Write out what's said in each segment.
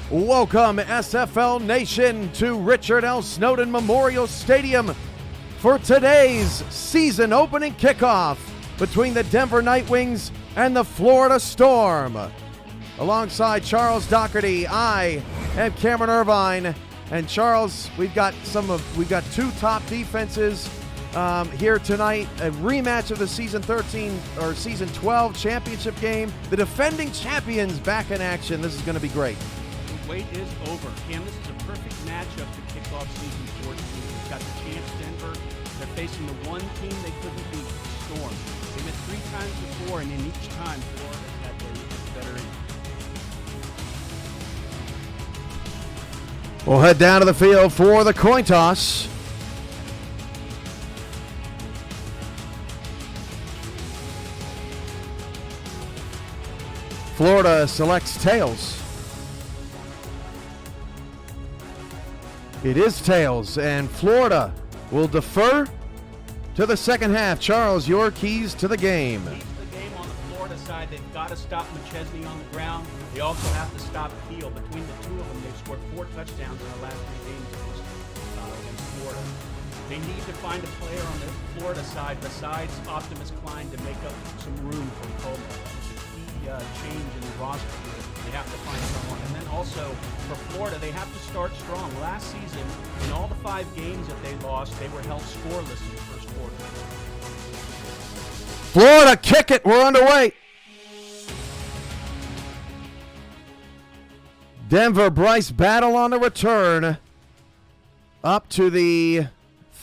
Welcome, SFL Nation, to Richard L. Snowden Memorial Stadium for today's season opening kickoff between the Denver Nightwings and the Florida Storm. Alongside Charles Doherty, I am Cameron Irvine. And Charles, we've got two top defenses here tonight. A rematch of the Season 13 or Season 12 championship game. The defending champions back in action. This is going to be great. The wait is over. Cam, this is a perfect matchup to kick off Season 14. They've got the chance, Denver. They're facing the one team they couldn't beat, Storm. They met 3 times before, and in each time, Florida had their better end. We'll head down to the field for the coin toss. Florida selects tails. It is tails, and Florida will defer to the second half. Charles, your keys to the game. Keys to the game on the Florida side. They've got to stop McChesney on the ground. They also have to stop Keel. Between the two of them, they've scored 4 touchdowns in the last 3 games against Florida. They need to find a player on the Florida side besides Optimus Klein to make up some room for Como. It's a key change in the roster here. They have to find someone. And then also, for Florida, they have to start strong. Last season, in all the 5 games that they lost, they were held scoreless in the first quarter. Florida, kick it. We're underway. Denver, Bryce Battle on the return up to the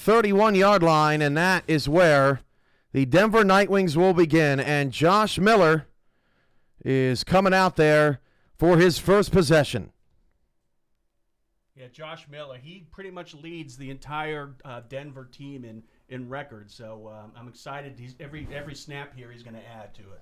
31-yard line, and that is where the Denver Nightwings will begin. And Josh Miller is coming out there for his first possession. Yeah, Josh Miller, he pretty much leads the entire Denver team in records, so I'm excited. Every snap here he's going to add to it.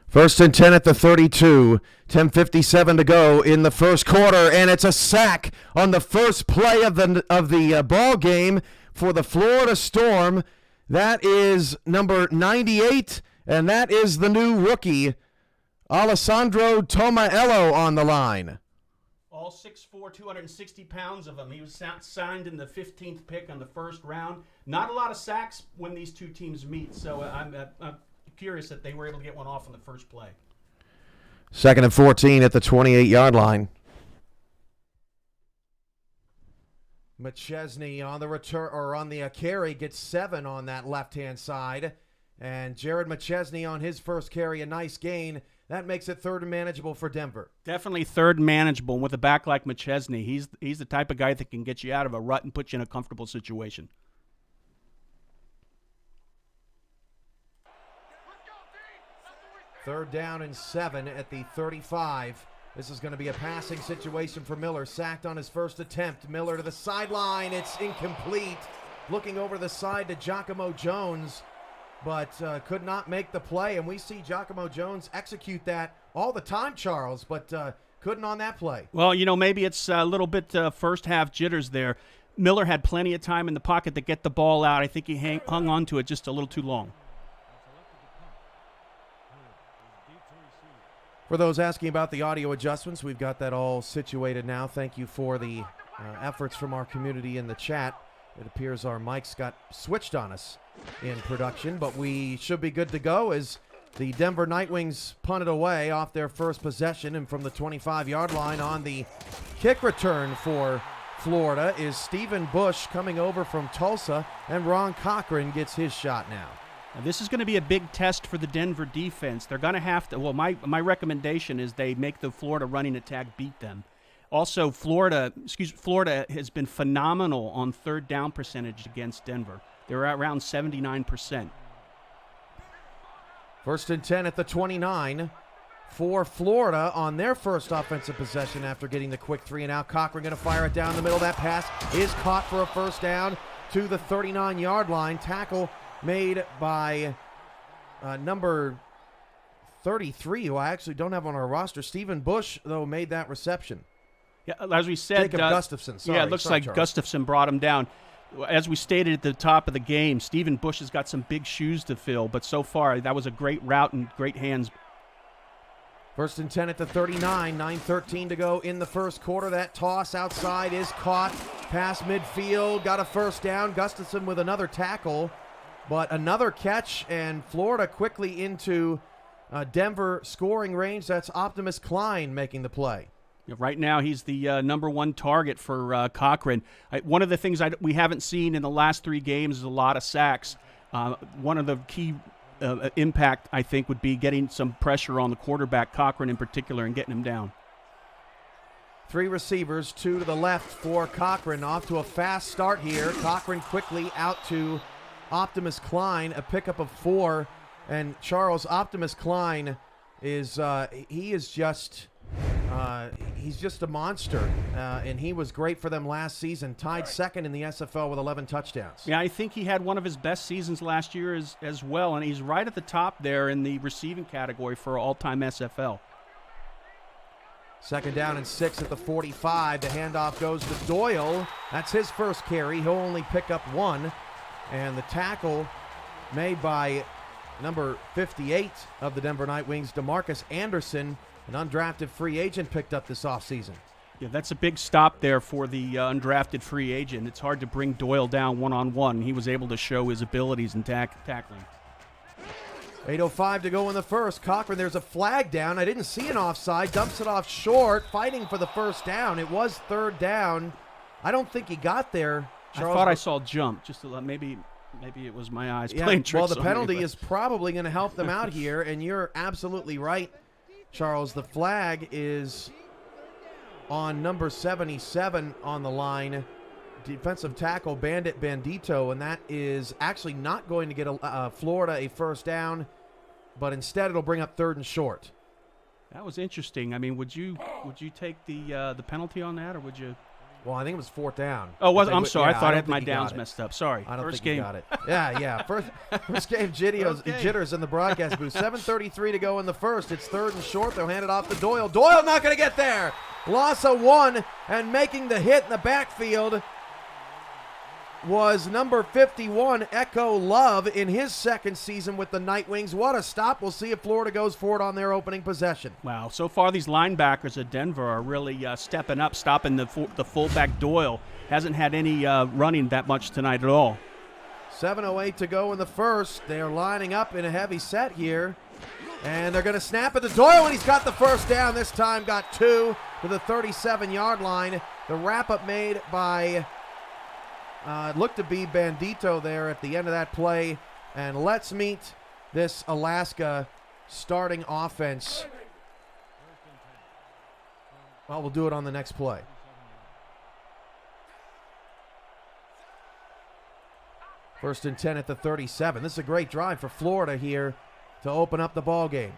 First and 10 at the 32. 10:57 to go in the first quarter, and it's a sack on the first play of the ball game for the Florida Storm. That is number 98, and that is the new rookie, Alessandro Tomaello, on the line. All 6'4", 260 pounds of him. He was signed in the 15th pick on the first round. Not a lot of sacks when these two teams meet, so I'm curious that they were able to get one off on the first play. Second and 14 at the 28-yard line. McChesney on the return or on the carry gets 7 on that left-hand side, and Jared McChesney on his first carry, a nice gain. That makes it third and manageable for Denver. Definitely third and manageable. And with a back like McChesney, he's the type of guy that can get you out of a rut and put you in a comfortable situation. Third down and 7 at the 35. This is going to be a passing situation for Miller. Sacked on his first attempt. Miller to the sideline. It's incomplete. Looking over the side to Giacomo Jones, but could not make the play. And we see Giacomo Jones execute that all the time, Charles, but couldn't on that play. Well, maybe it's a little bit first half jitters there. Miller had plenty of time in the pocket to get the ball out. I think he hung on to it just a little too long. For those asking about the audio adjustments, we've got that all situated now. Thank you for the efforts from our community in the chat. It appears our mics got switched on us in production, but we should be good to go as the Denver Nightwings punted away off their first possession, and from the 25-yard line on the kick return for Florida is Stephen Bush coming over from Tulsa, and Ron Cochran gets his shot now. Now, this is going to be a big test for the Denver defense. They're going to have to, well, my recommendation is they make the Florida running attack beat them. Also, Florida has been phenomenal on third down percentage against Denver. They're at around 79%. First and 10 at the 29 for Florida on their first offensive possession after getting the quick 3-and-out. Cochran going to fire it down the middle. That pass is caught for a first down to the 39-yard line. Tackle made by number 33, who I actually don't have on our roster. Stephen Bush, though, made that reception. Yeah, as we said, Jacob Gustafson. Sorry, it looks like Charles. Gustafson brought him down. As we stated at the top of the game, Stephen Bush has got some big shoes to fill, but so far that was a great route and great hands. First and 10 at the 39, 9:13 to go in the first quarter. That toss outside is caught past midfield, got a first down. Gustafson with another tackle, but another catch, and Florida quickly into Denver scoring range. That's Optimus Klein making the play. Yeah, right now, he's the number one target for Cochran. One of the things we haven't seen in the last 3 games is a lot of sacks. One of the key impact, I think, would be getting some pressure on the quarterback, Cochran in particular, and getting him down. 3 receivers, 2 to the left for Cochran. Off to a fast start here. Cochran quickly out to Optimus Klein, a pickup of 4. And Charles, Optimus Klein is he's just a monster, and he was great for them last season. Tied second in the SFL with 11 touchdowns. Yeah, I think he had one of his best seasons last year as well, and he's right at the top there in the receiving category for all-time SFL. Second down and 6 at the 45. The handoff goes to Doyle. That's his first carry. He'll only pick up 1, and the tackle made by number 58 of the Denver Nightwings, DeMarcus Anderson, an undrafted free agent picked up this offseason. Yeah, that's a big stop there for the undrafted free agent. It's hard to bring Doyle down one-on-one. He was able to show his abilities in tackling. 8:05 to go in the first. Cochran, there's a flag down. I didn't see an offside. Dumps it off short, fighting for the first down. It was third down. I don't think he got there. Charles, I thought I saw a jump. Just to maybe it was my eyes playing tricks. Well, the penalty is probably going to help them out here, and you're absolutely right, Charles. The flag is on number 77 on the line, defensive tackle Bandit Bandito, and that is actually not going to get Florida a first down, but instead it'll bring up 3rd and short. That was interesting. I mean, would you take the penalty on that, or would you? Well, I think it was 4th down. Oh, I'm sorry. I thought I had my downs messed up. Sorry. I don't first think game. you got it. Yeah. First game jitters in the broadcast booth. 7:33 to go in the first. It's 3rd and short. They'll hand it off to Doyle. Doyle not going to get there. Loss of 1, and making the hit in the backfield was number 51, Echo Love, in his second season with the Nightwings. What a stop. We'll see if Florida goes for it on their opening possession. Wow, so far these linebackers at Denver are really stepping up, stopping the fullback Doyle. Hasn't had any running that much tonight at all. 7:08 to go in the first. They're lining up in a heavy set here, and they're going to snap it to Doyle, and he's got the first down. This time got 2 to the 37-yard line. The wrap-up made by looked to be Bandito there at the end of that play. And let's meet this Alaska starting offense. Well, we'll do it on the next play. First and 10 at the 37. This is a great drive for Florida here to open up the ball game.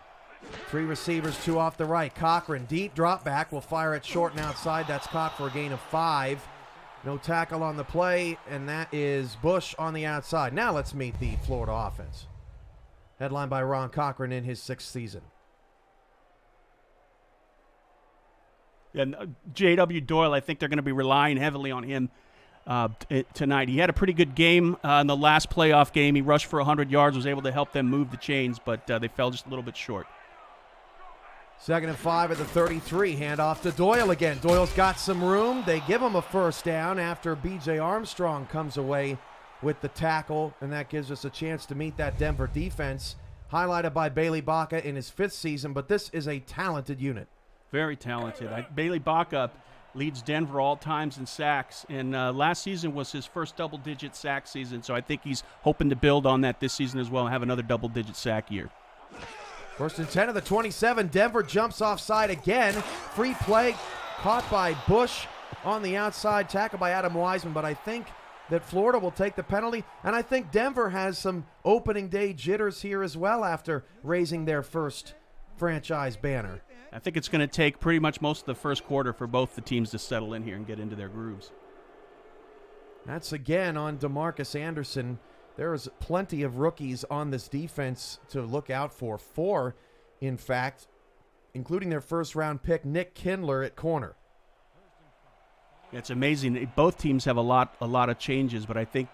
3 receivers, 2 off the right. Cochran, deep drop back, will fire it short and outside. That's caught for a gain of 5. No tackle on the play, and that is Bush on the outside. Now let's meet the Florida offense. Headlined by Ron Cochran in his 6th season. And J.W. Doyle, I think they're going to be relying heavily on him tonight. He had a pretty good game in the last playoff game. He rushed for 100 yards, was able to help them move the chains, but they fell just a little bit short. 2nd and 5 at the 33. Handoff to Doyle again. Doyle's got some room. They give him a first down after B.J. Armstrong comes away with the tackle, and that gives us a chance to meet that Denver defense, highlighted by Bailey Baca in his 5th season, but this is a talented unit. Very talented. Bailey Baca leads Denver all times in sacks, and last season was his first double-digit sack season, so I think he's hoping to build on that this season as well and have another double-digit sack year. First and 10 of the 27. Denver jumps offside again. Free play caught by Bush on the outside, tackle by Adam Wiseman, but I think that Florida will take the penalty, and I think Denver has some opening day jitters here as well after raising their first franchise banner. I think it's going to take pretty much most of the first quarter for both the teams to settle in here and get into their grooves. That's again on DeMarcus Anderson. There is plenty of rookies on this defense to look out for. 4, in fact, including their first-round pick, Nick Kindler, at corner. It's amazing. Both teams have a lot of changes, but I think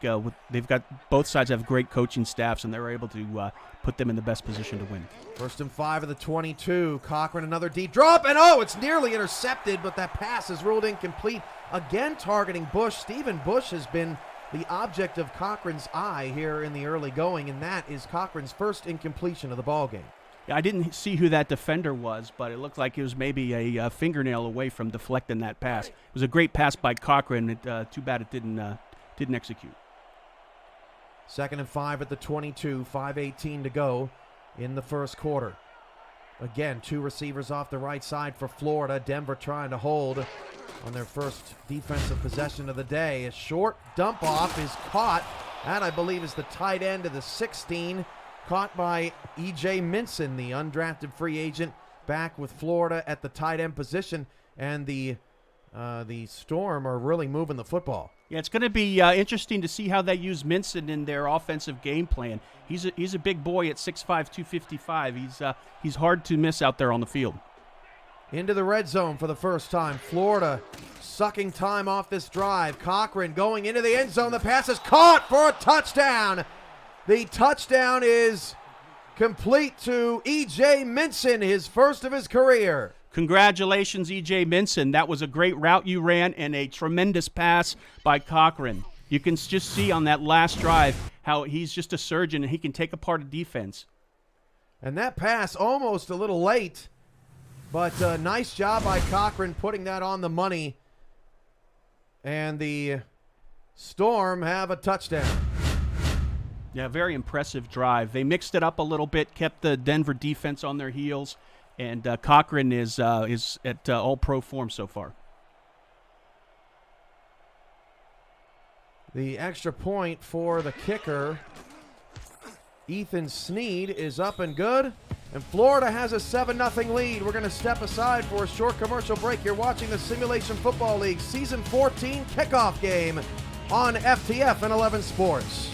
they've got both sides have great coaching staffs, and they're able to put them in the best position to win. 1st and 5 of the 22. Cochran, another deep drop, and it's nearly intercepted, but that pass is ruled incomplete. Again, targeting Bush. Stephen Bush has been the object of Cochran's eye here in the early going, and that is Cochran's first incompletion of the ballgame. Yeah, I didn't see who that defender was, but it looked like it was maybe a fingernail away from deflecting that pass. It was a great pass by Cochran. Too bad it didn't execute. 2nd and 5 at the 22, 5:18 to go in the first quarter. Again, 2 receivers off the right side for Florida. Denver trying to hold on their first defensive possession of the day. A short dump off is caught. That, I believe, is the tight end of the 16. Caught by E.J. Minson, the undrafted free agent, back with Florida at the tight end position. And the Storm are really moving the football. Yeah, it's going to be interesting to see how they use Minson in their offensive game plan. He's a big boy at 6'5", 255. He's hard to miss out there on the field. Into the red zone for the first time. Florida sucking time off this drive. Cochran going into the end zone. The pass is caught for a touchdown. The touchdown is complete to E.J. Minson, his first of his career. Congratulations, E.J. Minson. That was a great route you ran and a tremendous pass by Cochran. You can just see on that last drive how he's just a surgeon and he can take apart a defense. And that pass almost a little late, but nice job by Cochran putting that on the money. And the Storm have a touchdown. Yeah, very impressive drive. They mixed it up a little bit, kept the Denver defense on their heels, and Cochran is at all-pro form so far. The extra point for the kicker, Ethan Sneed, is up and good, and Florida has a 7-0 lead. We're going to step aside for a short commercial break. You're watching the Simulation Football League Season 14 kickoff game on FTF and 11 Sports.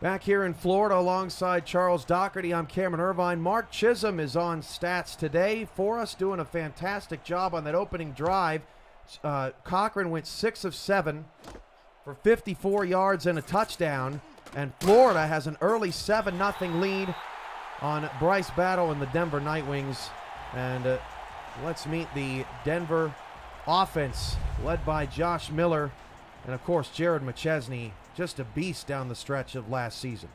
Back here in Florida alongside Charles Doherty, I'm Cameron Irvine. Mark Chisholm is on stats today for us, doing a fantastic job on that opening drive. Cochran went 6 of 7 for 54 yards and a touchdown, and Florida has an early 7-0 lead on Bryce Battle and the Denver Nightwings. And let's meet the Denver offense led by Josh Miller and, of course, Jared McChesney. Just a beast down the stretch of last season.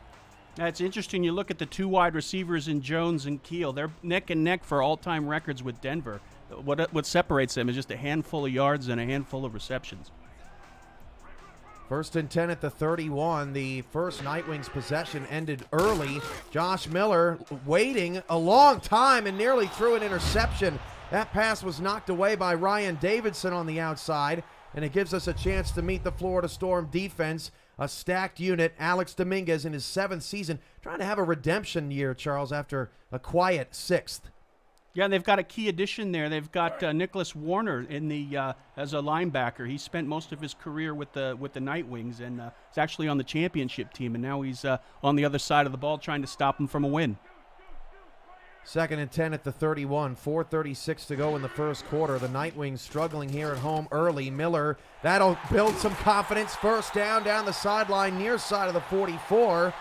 That's interesting. You look at the 2 wide receivers in Jones and Keel. They're neck and neck for all-time records with Denver. What separates them is just a handful of yards and a handful of receptions. 1st and 10 at the 31. The first Nightwings possession ended early. Josh Miller waiting a long time and nearly threw an interception. That pass was knocked away by Ryan Davidson on the outside, and it gives us a chance to meet the Florida Storm defense. A stacked unit. Alex Dominguez in his 7th season, trying to have a redemption year, Charles, after a quiet 6th. Yeah, they've got a key addition there. They've got Nicholas Warner in the as a linebacker. He spent most of his career with the Nightwings and is actually on the championship team, and now he's on the other side of the ball trying to stop them from a win. 2nd and 10 at the 31, 4:36 to go in the first quarter. The Nightwings struggling here at home early. Miller, that'll build some confidence. First down the sideline near side of the 44.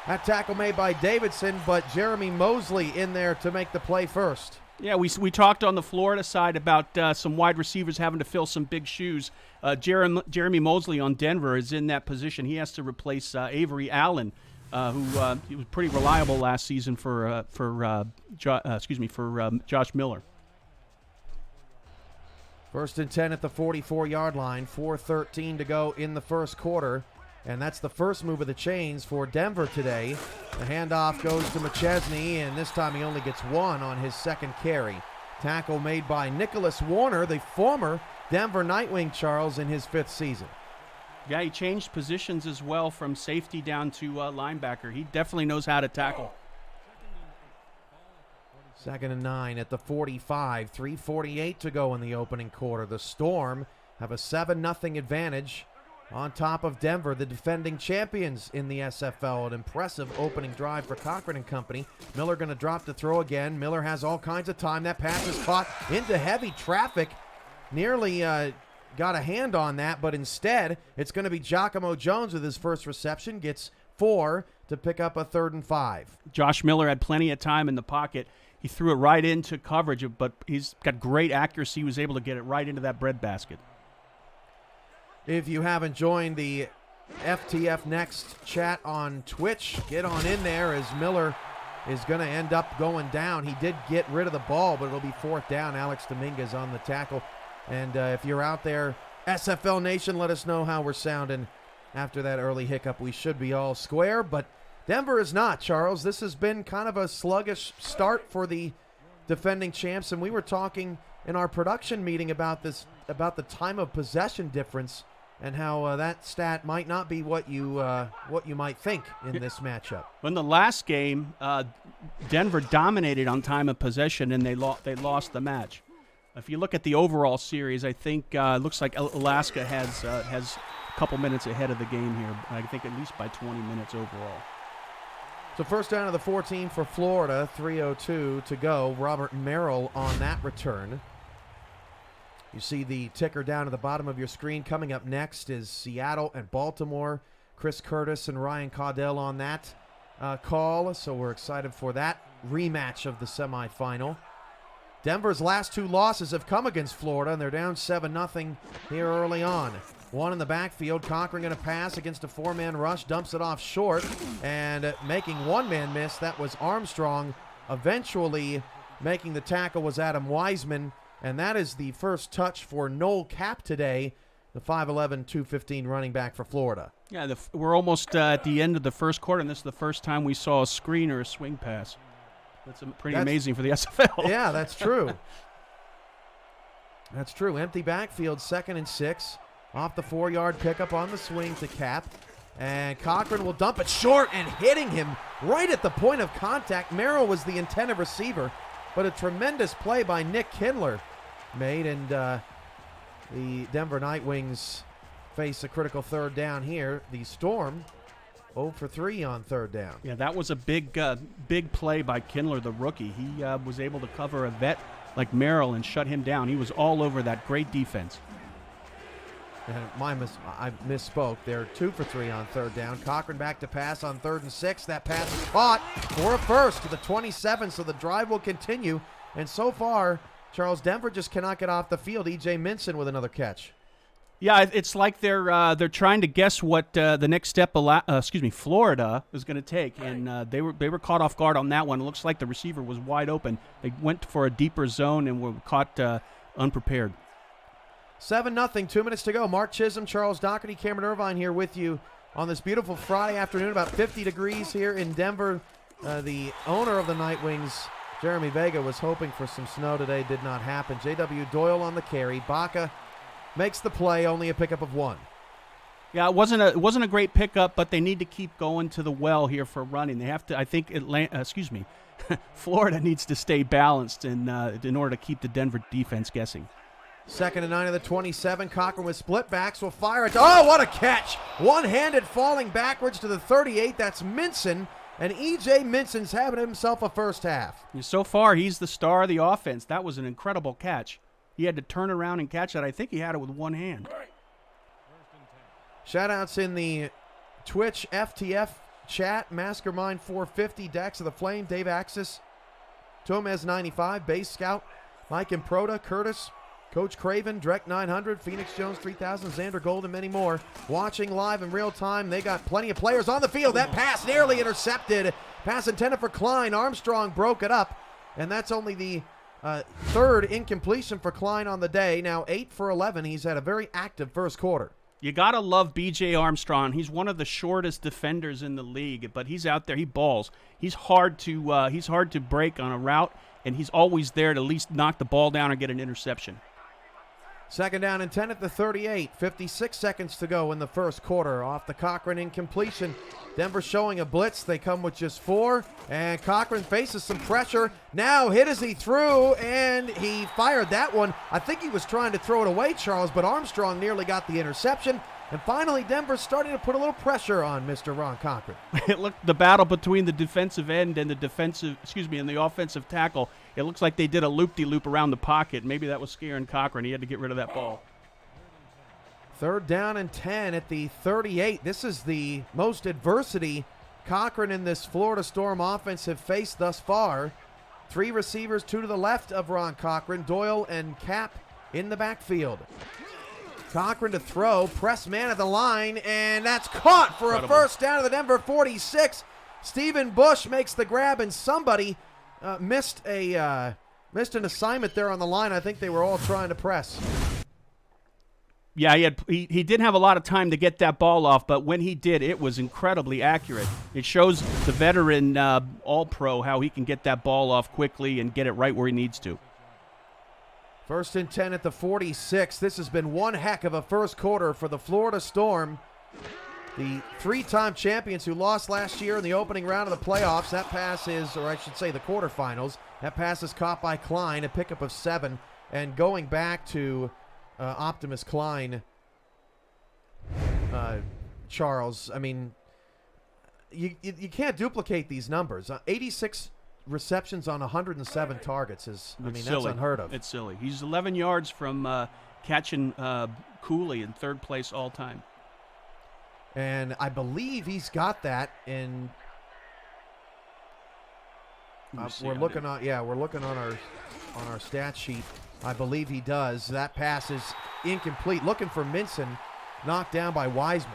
That tackle made by Davidson, but Jeremy Mosley in there to make the play first. Yeah, we talked on the Florida side about some wide receivers having to fill some big shoes. Jeremy Mosley on Denver is in that position. He has to replace Avery Allen, who he was pretty reliable last season for Josh Miller. 1st and 10 at the 44-yard line, 4:13 to go in the first quarter. And that's the first move of the chains for Denver today. The handoff goes to McChesney, and this time he only gets one on his second carry. Tackle made by Nicholas Warner, the former Denver Nightwing, Charles, in his 5th season. Yeah, he changed positions as well from safety down to linebacker. He definitely knows how to tackle. 2nd and 9 at the 45. 3:48 to go in the opening quarter. The Storm have a 7-0 advantage on top of Denver, the defending champions in the SFL. An impressive opening drive for Cochran and company. Miller going to drop the throw again. Miller has all kinds of time. That pass is caught into heavy traffic. Nearly got a hand on that, but instead it's going to be Giacomo Jones with his first reception. Gets 4 to pick up a 3rd and 5. Josh Miller had plenty of time in the pocket. He threw it right into coverage, but he's got great accuracy. He was able to get it right into that breadbasket. If you haven't joined the FTF Next chat on Twitch, get on in there, as Miller is going to end up going down. He did get rid of the ball, but it'll be 4th down. Alex Dominguez on the tackle. And if you're out there, SFL Nation, let us know how we're sounding after that early hiccup. We should be all square, but Denver is not, Charles. This has been kind of a sluggish start for the defending champs, and we were talking in our production meeting about this, about the time of possession difference, and how that stat might not be what you might think in this matchup. In the last game, Denver dominated on time of possession, and they lost the match. If you look at the overall series, I think it looks like Alaska has a couple minutes ahead of the game here. I think at least by 20 minutes overall. So first down of the 14 for Florida, 3:02 to go. Robert Merrill on that return. You see the ticker down at the bottom of your screen. Coming up next is Seattle and Baltimore. Chris Curtis and Ryan Caudell on that call, so we're excited for that rematch of the semifinal. Denver's last 2 losses have come against Florida, and they're down 7-0 here early on. One in the backfield. Cochran going to pass against a 4-man rush, dumps it off short, and making one man miss. That was Armstrong. Eventually making the tackle was Adam Wiseman. And that is the first touch for Noel Cap today, the 5'11", 215 running back for Florida. Yeah, we're almost at the end of the first quarter, and this is the first time we saw a screen or a swing pass. That's pretty amazing for the SFL. Yeah, that's true. That's true. Empty backfield, 2nd and 6. Off the 4-yard pickup on the swing to Cap. And Cochran will dump it short, and hitting him right at the point of contact. Merrill was the intended receiver, but a tremendous play by Nick Kindler made, and the Denver Nightwings face a critical 3rd down here. The Storm 0 for 3 on 3rd down. Yeah, that was a big play by Kindler, the rookie. He was able to cover a vet like Merrill and shut him down. He was all over that. Great defense. I misspoke. They're 2 for 3 on 3rd down. Cochran back to pass on 3rd and 6. That pass is caught for a first to the 27, so the drive will continue. And so far, Charles, Denver just cannot get off the field. E.J. Minson with another catch. Yeah, it's like they're trying to guess what the next step Florida is going to take, and they were caught off guard on that one. It looks like the receiver was wide open. They went for a deeper zone and were caught unprepared. 7-0, 2 minutes to go. Mark Chisholm, Charles Doherty, Cameron Irvine here with you on this beautiful Friday afternoon. About 50 degrees here in Denver. The owner of the Nightwings, Jeremy Vega, was hoping for some snow today. Did not happen. J.W. Doyle on the carry. Baca makes the play, only a pickup of 1. Yeah, it wasn't a great pickup, but they need to keep going to the well here for running. They have to. I think Florida needs to stay balanced in order to keep the Denver defense guessing. 2nd and 9 of the 27. Cochran with split backs will fire it. Oh, what a catch! One-handed falling backwards to the 38. That's Minson, and E.J. Minson's having himself a first half. So far, he's the star of the offense. That was an incredible catch. He had to turn around and catch that. I think he had it with one hand. Shout-outs in the Twitch FTF chat. Mastermind 450, Dax of the Flame, Dave Axis, Tomez 95, Base Scout, Mike Improda, Curtis, Coach Craven, Drek 900, Phoenix Jones 3000, Xander Gold, and many more. Watching live in real time, they got plenty of players on the field. That pass nearly intercepted. Pass intended for Klein. Armstrong broke it up, and that's only the 3rd incompletion for Klein on the day. Now 8 for 11. He's had a very active first quarter. You got to love B.J. Armstrong. He's one of the shortest defenders in the league, but he's out there. He balls. He's hard to break on a route, and he's always there to at least knock the ball down or get an interception. Second down and 10 at the 38. 56 seconds to go in the first quarter. Off the Cochran incompletion. Denver showing a blitz. They come with just 4, and Cochran faces some pressure. Now hit as he threw, and he fired that one. I think he was trying to throw it away, Charles, but Armstrong nearly got the interception. And finally, Denver's starting to put a little pressure on Mr. Ron Cochran. It looked the battle between the defensive end and the offensive tackle. It looks like they did a loop-de-loop around the pocket. Maybe that was scaring Cochran. He had to get rid of that ball. Third down and 10 at the 38. This is the most adversity Cochran and this Florida Storm offense have faced thus far. 3 receivers, 2 to the left of Ron Cochran. Doyle and Cap in the backfield. Cochran to throw, press man at the line, and that's caught for a first down of the Denver 46. Stephen Bush makes the grab, and somebody missed an assignment there on the line. I think they were all trying to press. Yeah, he didn't have a lot of time to get that ball off, but when he did, it was incredibly accurate. It shows the veteran All-Pro how he can get that ball off quickly and get it right where he needs to. First and 10 at the 46. This has been one heck of a first quarter for the Florida Storm. The 3-time champions who lost last year in the opening round of the playoffs. That pass is, or I should say the quarterfinals, that pass is caught by Klein, a pickup of 7. And going back to Optimus Klein, Charles, I mean, you can't duplicate these numbers. 86 receptions on 107 targets is, that's unheard of. It's silly. He's 11 yards from catching Cooley in third place all time. And I believe he's got that in. We're looking on our stat sheet. I believe he does. That pass is incomplete. Looking for Minson, knocked down by Wiseman.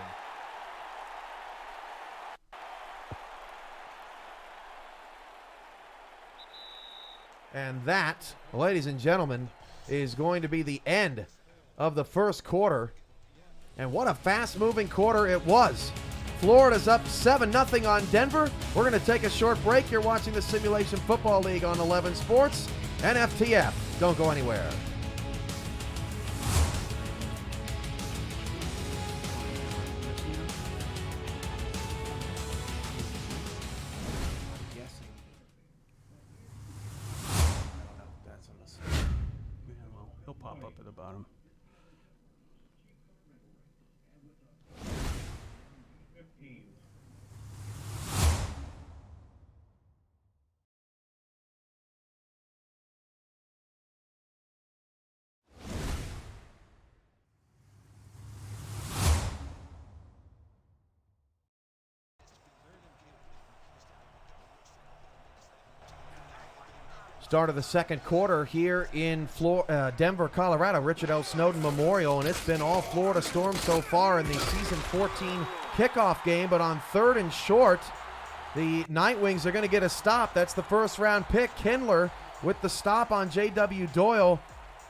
And that, ladies and gentlemen, is going to be the end of the first quarter. And what a fast-moving quarter it was. Florida's up 7-0 on Denver. We're going to take a short break. You're watching the Simulation Football League on 11 Sports and FTF. Don't go anywhere. He'll pop up at the bottom. Start of the second quarter here in Denver, Colorado, Richard L. Snowden Memorial, and it's been all Florida Storm so far in the Season 14 kickoff game, but on 3rd and short, the Nightwings are going to get a stop. That's the first-round pick, Kindler, with the stop on J.W. Doyle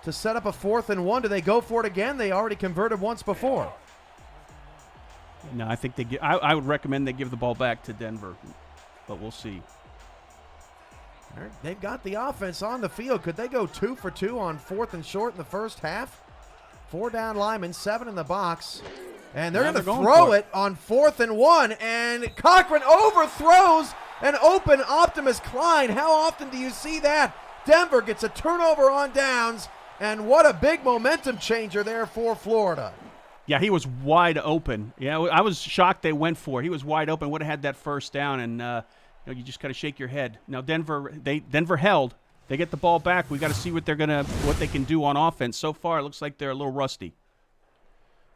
to set up a 4th and 1. Do they go for it again? They already converted once before. No, I think I would recommend they give the ball back to Denver, but we'll see. They've got the offense on the field. Could they go 2 for 2 on 4th and short in the first half? 4 down linemen, 7 in the box. And they're going to throw it on 4th and 1. And Cochran overthrows an open Optimus Klein. How often do you see that? Denver gets a turnover on downs. And what a big momentum changer there for Florida. Yeah, he was wide open. Yeah, I was shocked they went for it. He was wide open. Would have had that first down, and you just got to shake your head. Now Denver held. They get the ball back. We got to see what they can do on offense. So far, it looks like they're a little rusty.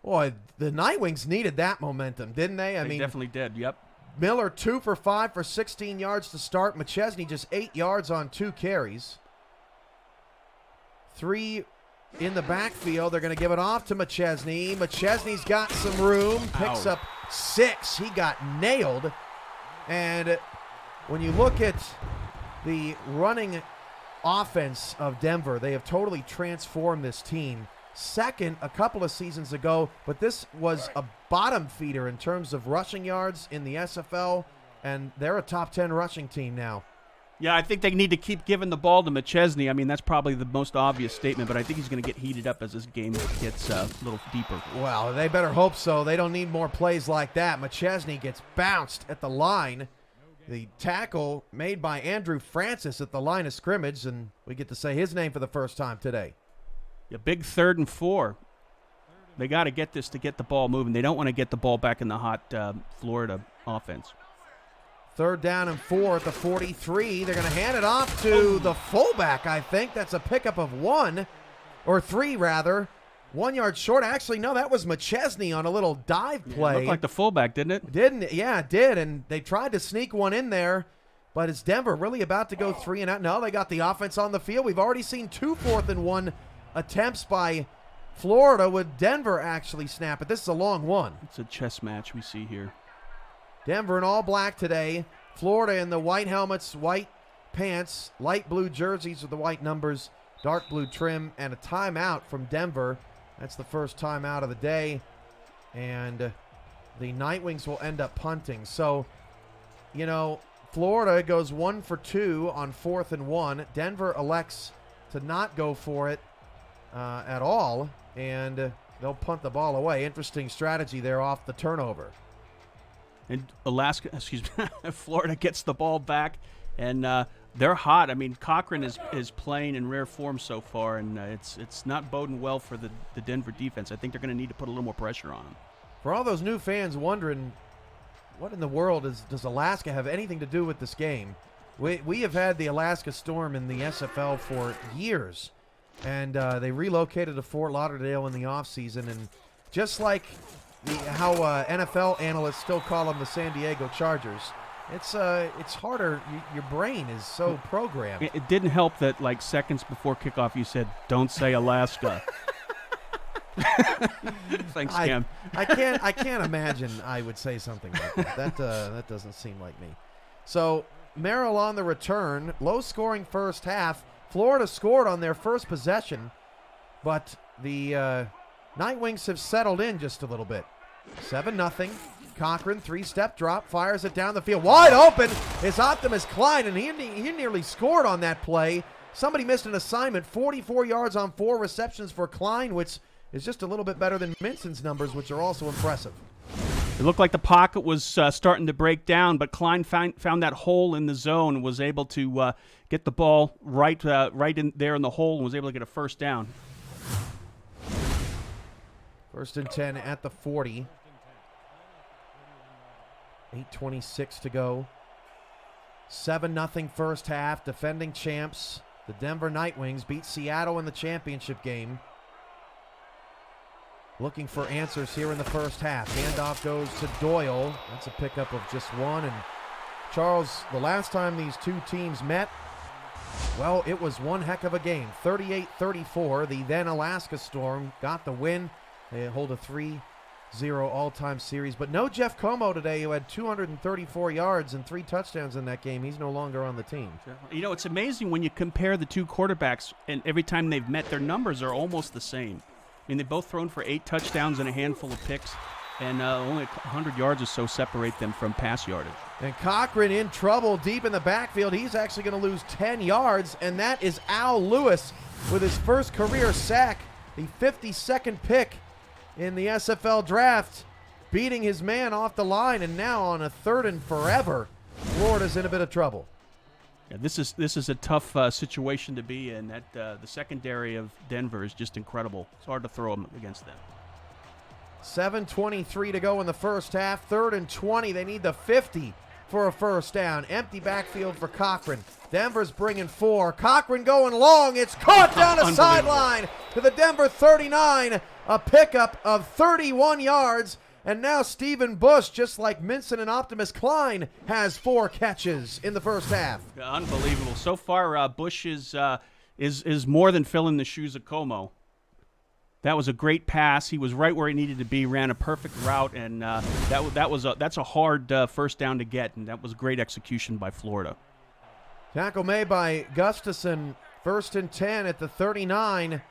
Boy, the Nightwings needed that momentum, didn't they? They definitely did. Yep. Miller 2 for 5 for 16 yards to start. McChesney just 8 yards on 2 carries. 3 in the backfield. They're going to give it off to McChesney. McChesney's got some room. Picks up 6. He got nailed. And when you look at the running offense of Denver, they have totally transformed this team. second a couple of seasons ago, but this was a bottom feeder in terms of rushing yards in the SFL, and they're a top 10 rushing team now. Yeah, I think they need to keep giving the ball to McChesney. I mean, that's probably the most obvious statement, but I think he's going to get heated up as this game gets a little deeper. Well, they better hope so. They don't need more plays like that. McChesney gets bounced at the line. The tackle made by Andrew Francis at the line of scrimmage, and we get to say his name for the first time today. Yeah, big 3rd and 4. They got to get this to get the ball moving. They don't want to get the ball back in the hot Florida offense. 3rd down and 4 at the 43. They're going to hand it off to the fullback, I think. That's a pickup of 3 rather. 1 yard short. Actually, no, that was McChesney on a little dive play. It looked like the fullback, didn't it? Didn't it? Yeah, it did. And they tried to sneak one in there, but is Denver really about to go 3 and out? No, they got the offense on the field. We've already seen 2 4th and 1 attempts by Florida. Would Denver actually snap it? This is a long one. It's a chess match we see here. Denver in all black today. Florida in the white helmets, white pants, light blue jerseys with the white numbers, dark blue trim, and a timeout from Denver. That's the first timeout of the day. And the Nightwings will end up punting. So, you know, Florida goes 1 for 2 on 4th and 1. Denver elects to not go for it at all, and they'll punt the ball away. Interesting strategy there off the turnover. And Florida gets the ball back, and they're hot. I mean, Cochran is playing in rare form so far, and it's not boding well for the Denver defense. I think they're going to need to put a little more pressure on them. For all those new fans wondering, what in the world does Alaska have anything to do with this game? We have had the Alaska Storm in the SFL for years, and they relocated to Fort Lauderdale in the offseason, and just like how NFL analysts still call them the San Diego Chargers, it's harder. Your brain is so programmed. It didn't help that, like, seconds before kickoff, you said, "Don't say Alaska." Thanks, Cam. I can't imagine I would say something like that. That doesn't seem like me. So Merrill on the return, low-scoring first half. Florida scored on their first possession, but the Nightwings have settled in just a little bit. 7-0. Cochran, 3-step drop, fires it down the field. Wide open is Optimus Klein, and he nearly scored on that play. Somebody missed an assignment. 44 yards on 4 receptions for Klein, which is just a little bit better than Minson's numbers, which are also impressive. It looked like the pocket was starting to break down, but Klein found that hole in the zone and was able to get the ball right in there in the hole and was able to get a first down. 1st and 10 at the 40. 8:26 to go. 7-0 first half. Defending champs, the Denver Nightwings, beat Seattle in the championship game. Looking for answers here in the first half. Handoff goes to Doyle. That's a pickup of just 1. And Charles, the last time these two teams met, well, it was one heck of a game. 38-34. The then Alaska Storm got the win. They hold a 3-0 all-time series. But no Jeff Como today, who had 234 yards and 3 touchdowns in that game. He's no longer on the team. You know, it's amazing when you compare the two quarterbacks, and every time they've met, their numbers are almost the same. I mean, they've both thrown for 8 touchdowns and a handful of picks, and only 100 yards or so separate them from pass yardage. And Cochran in trouble deep in the backfield. He's actually going to lose 10 yards, and that is Al Lewis with his first career sack, the 52nd pick in the SFL draft, beating his man off the line, and now on a 3rd and forever, Florida's in a bit of trouble. Yeah, this is a tough situation to be in. That the secondary of Denver is just incredible. It's hard to throw them against them. 7:23 to go in the first half. 3rd and 20. They need the 50 for a first down. Empty backfield for Cochran. Denver's bringing 4. Cochran going long. It's caught down the sideline to the Denver 39. A pickup of 31 yards. And now Stephen Bush, just like Minson and Optimus Klein, has 4 catches in the first half. Unbelievable. So far, Bush is more than filling the shoes of Como. That was a great pass. He was right where he needed to be, ran a perfect route, and that's a hard first down to get, and that was great execution by Florida. Tackle made by Gustafson. 1st and 10 at the 39.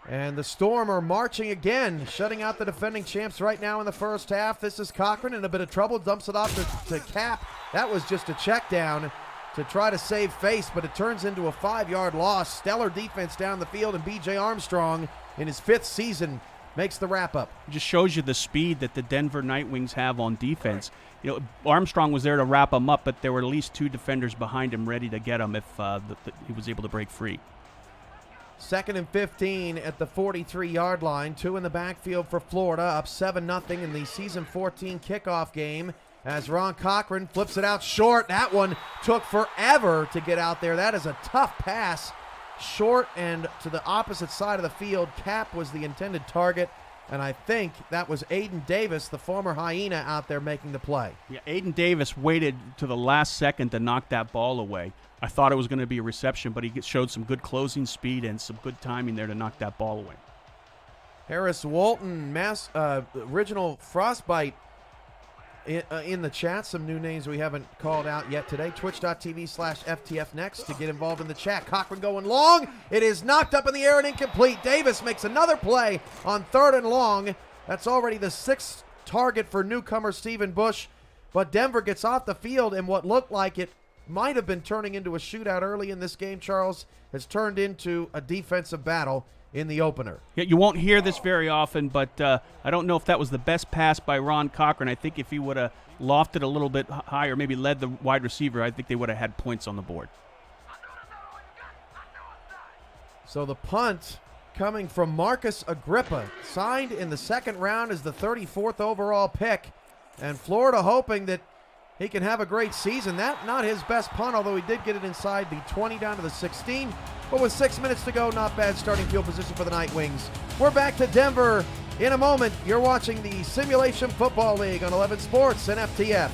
And the Storm are marching again, shutting out the defending champs right now in the first half. This is Cochran in a bit of trouble, dumps it off to Cap. That was just a check down to try to save face, but it turns into a 5-yard loss. Stellar defense down the field, and B.J. Armstrong, in his 5th season, makes the wrap-up. It just shows you the speed that the Denver Nightwings have on defense. You know, Armstrong was there to wrap him up, but there were at least 2 defenders behind him ready to get him if he was able to break free. 2nd and 15 at the 43-yard line. 2 in the backfield for Florida, up 7-0 in the Season 14 kickoff game as Ron Cochran flips it out short. That one took forever to get out there. That is a tough pass. Short and to the opposite side of the field. Cap was the intended target, and I think that was Aiden Davis, the former Hyena, out there making the play. Yeah, Aiden Davis waited to the last second to knock that ball away. I thought it was going to be a reception, but he showed some good closing speed and some good timing there to knock that ball away. Harris Walton, original Frostbite in the chat. Some new names we haven't called out yet today. Twitch.tv/FTF next to get involved in the chat. Cochran going long. It is knocked up in the air and incomplete. Davis makes another play on 3rd and long. That's already the 6th target for newcomer Stephen Bush. But Denver gets off the field, and what looked like it might have been turning into a shootout early in this game, Charles, has turned into a defensive battle in the opener. Yeah, you won't hear this very often, but I don't know if that was the best pass by Ron Cochran. I think if he would have lofted a little bit higher, maybe led the wide receiver, I think they would have had points on the board. So the punt coming from Marcus Agrippa, signed in the 2nd round as the 34th overall pick, and Florida hoping that he can have a great season. That not his best punt, although he did get it inside the 20 down to the 16. But with 6 minutes to go, not bad starting field position for the Nightwings. We're back to Denver in a moment. You're watching the Simulation Football League on 11 Sports and FTF.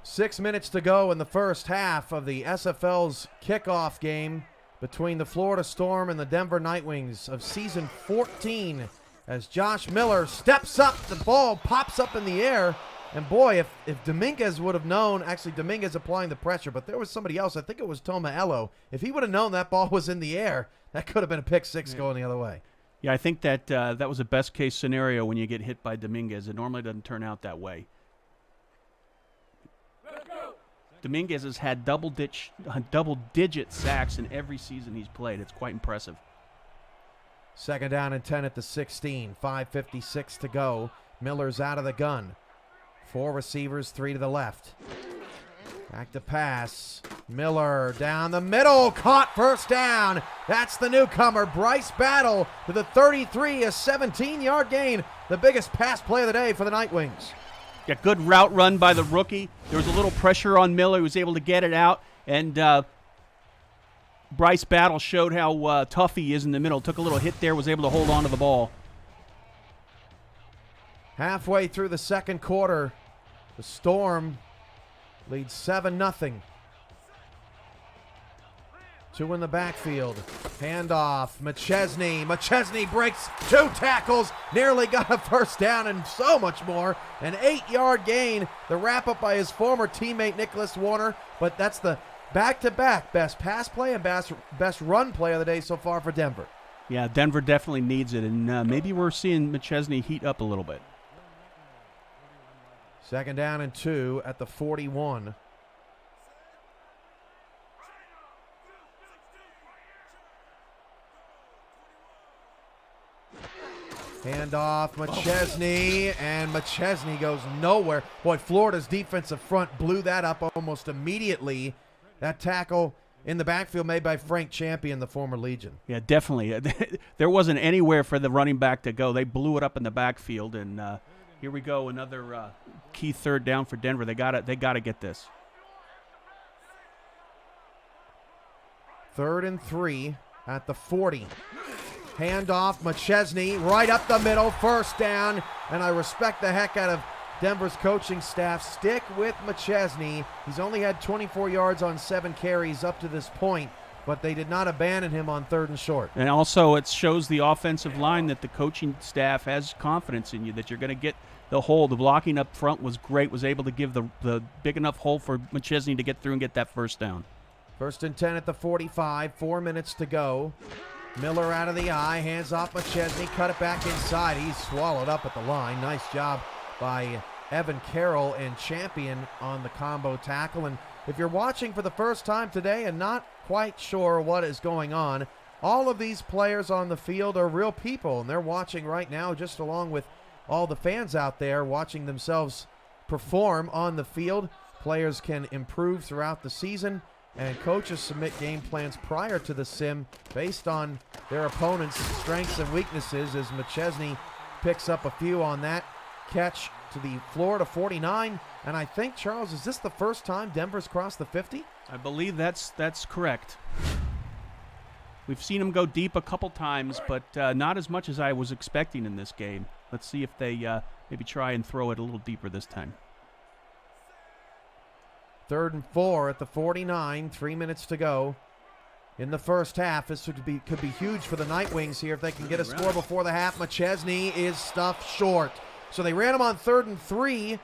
Six minutes to go in the first half of the SFL's kickoff game between the Florida Storm and the Denver Nightwings of Season 14. As Josh Miller steps up, the ball pops up in the air. And boy, if Dominguez would have known, actually Dominguez applying the pressure, but there was somebody else, I think it was Tomaello. If he would have known that ball was in the air, that could have been a pick six going the other way. Yeah, I think that that was a best case scenario when you get hit by Dominguez. It normally doesn't turn out that way. Dominguez has had double-digit sacks in every season he's played. It's quite impressive. Second down and 10 at the 16. 5:56 to go. Miller's out of the gun. 4 receivers, 3 to the left. Back to pass. Miller down the middle. Caught, first down. That's the newcomer, Bryce Battle, to the 33, a 17-yard gain. The biggest pass play of the day for the Night Wings. Got good route run by the rookie. There was a little pressure on Miller. He was able to get it out. And Bryce Battle showed how tough he is in the middle. Took a little hit there, was able to hold on to the ball. Halfway through the second quarter, the Storm leads 7-0. 2 in the backfield. Handoff. McChesney. McChesney breaks 2 tackles. Nearly got a first down and so much more. An 8-yard gain. The wrap-up by his former teammate Nicholas Warner. But that's the back-to-back best pass play and best run play of the day so far for Denver. Yeah, Denver definitely needs it. And maybe we're seeing McChesney heat up a little bit. Second down and 2 at the 41. Handoff, McChesney, and McChesney goes nowhere. Boy, Florida's defensive front blew that up almost immediately. That tackle in the backfield made by Frank Champion, the former Legion. Yeah, definitely. There wasn't anywhere for the running back to go. They blew it up in the backfield, and here we go, another key third down for Denver. They got to get this. 3rd and 3 at the 40. Handoff, McChesney, right up the middle, first down, and I respect the heck out of Denver's coaching staff. Stick with McChesney. He's only had 24 yards on 7 carries up to this point, but they did not abandon him on 3rd and short. And also it shows the offensive line that the coaching staff has confidence in you, that you're going to get the hole. The blocking up front was great, was able to give the big enough hole for McChesney to get through and get that first down. 1st and 10 at the 45, 4 minutes to go. Miller out of the eye, hands off McChesney, cut it back inside. He's swallowed up at the line. Nice job by Evan Carroll and Champion on the combo tackle. And if you're watching for the first time today and not quite sure what is going on, all of these players on the field are real people, and they're watching right now just along with all the fans out there watching themselves perform on the field. Players can improve throughout the season, and coaches submit game plans prior to the sim based on their opponent's strengths and weaknesses, as McChesney picks up a few on that catch to the Florida 49. And I think, Charles, is this the first time Denver's crossed the 50? I believe that's correct. We've seen them go deep a couple times, but not as much as I was expecting in this game. Let's see if they maybe try and throw it a little deeper this time. 3rd and 4 at the 49, 3 minutes to go in the first half. This could be huge for the Night Wings here if they can get a score before the half. McChesney is stuffed short. So they ran him on 3rd and 3,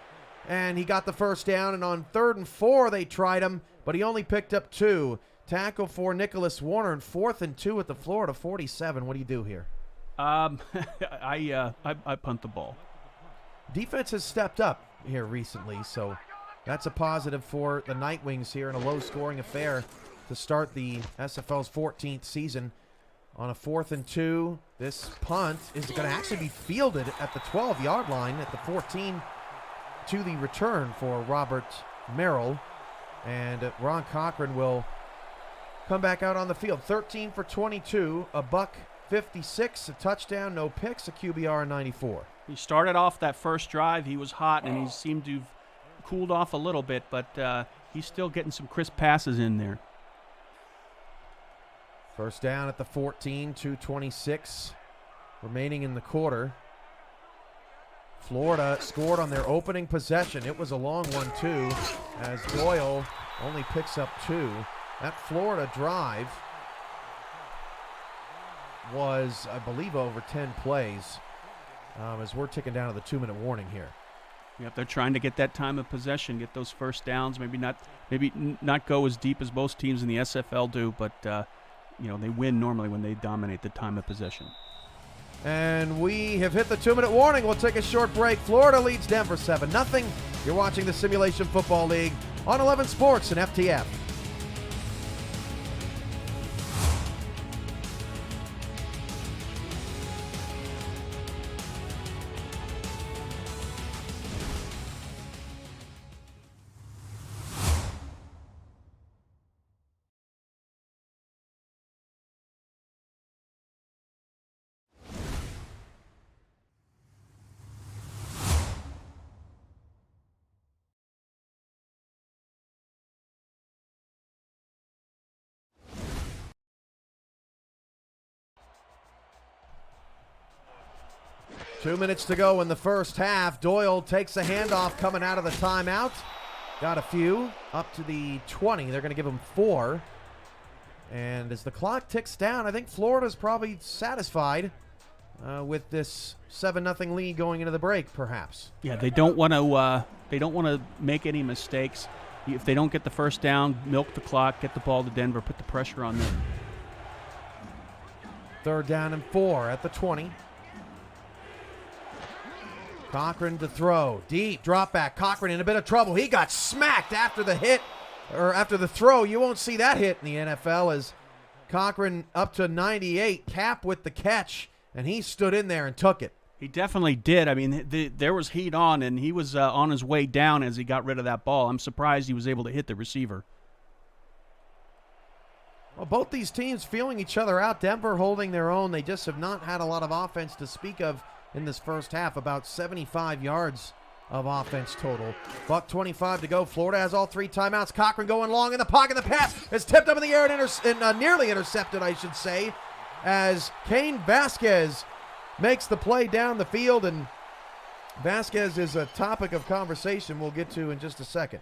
and he got the first down. And on 3rd and 4, they tried him, but he only picked up 2. Tackle for Nicholas Warner, and 4th and 2 at the Florida 47. What do you do here? I punt the ball. Defense has stepped up here recently, so that's a positive for the Night Wings here in a low-scoring affair to start the SFL's 14th season. On a 4th and 2, this punt is going to actually be fielded at the 12-yard line at the 14 to the return for Robert Merrill. And Ron Cochran will come back out on the field. 13 for 22, a $156, a touchdown, no picks, a QBR 94. He started off that first drive. He was hot, and he seemed to have cooled off a little bit, but he's still getting some crisp passes in there. First down at the 14, 2:26 remaining in the quarter. Florida scored on their opening possession. It was a long one, too, as Doyle only picks up 2. That Florida drive was, I believe, over 10 plays, as we're ticking down to the 2-minute warning here. Yep, they're trying to get that time of possession, get those first downs, maybe not go as deep as most teams in the SFL do, but they win normally when they dominate the time of possession. And we have hit the 2-minute warning. We'll take a short break. Florida leads Denver 7-0. You're watching the Simulation Football League on 11 Sports and FTF. Two minutes to go in the first half. Doyle takes a handoff coming out of the timeout. Got a few up to the 20. They're going to give him 4. And as the clock ticks down, I think Florida's probably satisfied with this 7-0 lead going into the break, perhaps. Yeah, they don't want to make any mistakes. If they don't get the first down, milk the clock, get the ball to Denver, put the pressure on them. 3rd down and 4 at the 20. Cochran to throw. Deep drop back. Cochran in a bit of trouble. He got smacked after the hit, or after the throw. You won't see that hit in the NFL as Cochran up to 98, Cap with the catch, and he stood in there and took it. He definitely did. I mean, there was heat on, and he was on his way down as he got rid of that ball. I'm surprised he was able to hit the receiver. Well, both these teams feeling each other out. Denver holding their own. They just have not had a lot of offense to speak of in this first half. About 75 yards of offense total. $1:25 to go. Florida has all 3 timeouts. Cochran going long in the pocket. The pass is tipped up in the air and nearly intercepted, I should say, as Cain Vasquez makes the play down the field. And Vasquez is a topic of conversation we'll get to in just a second.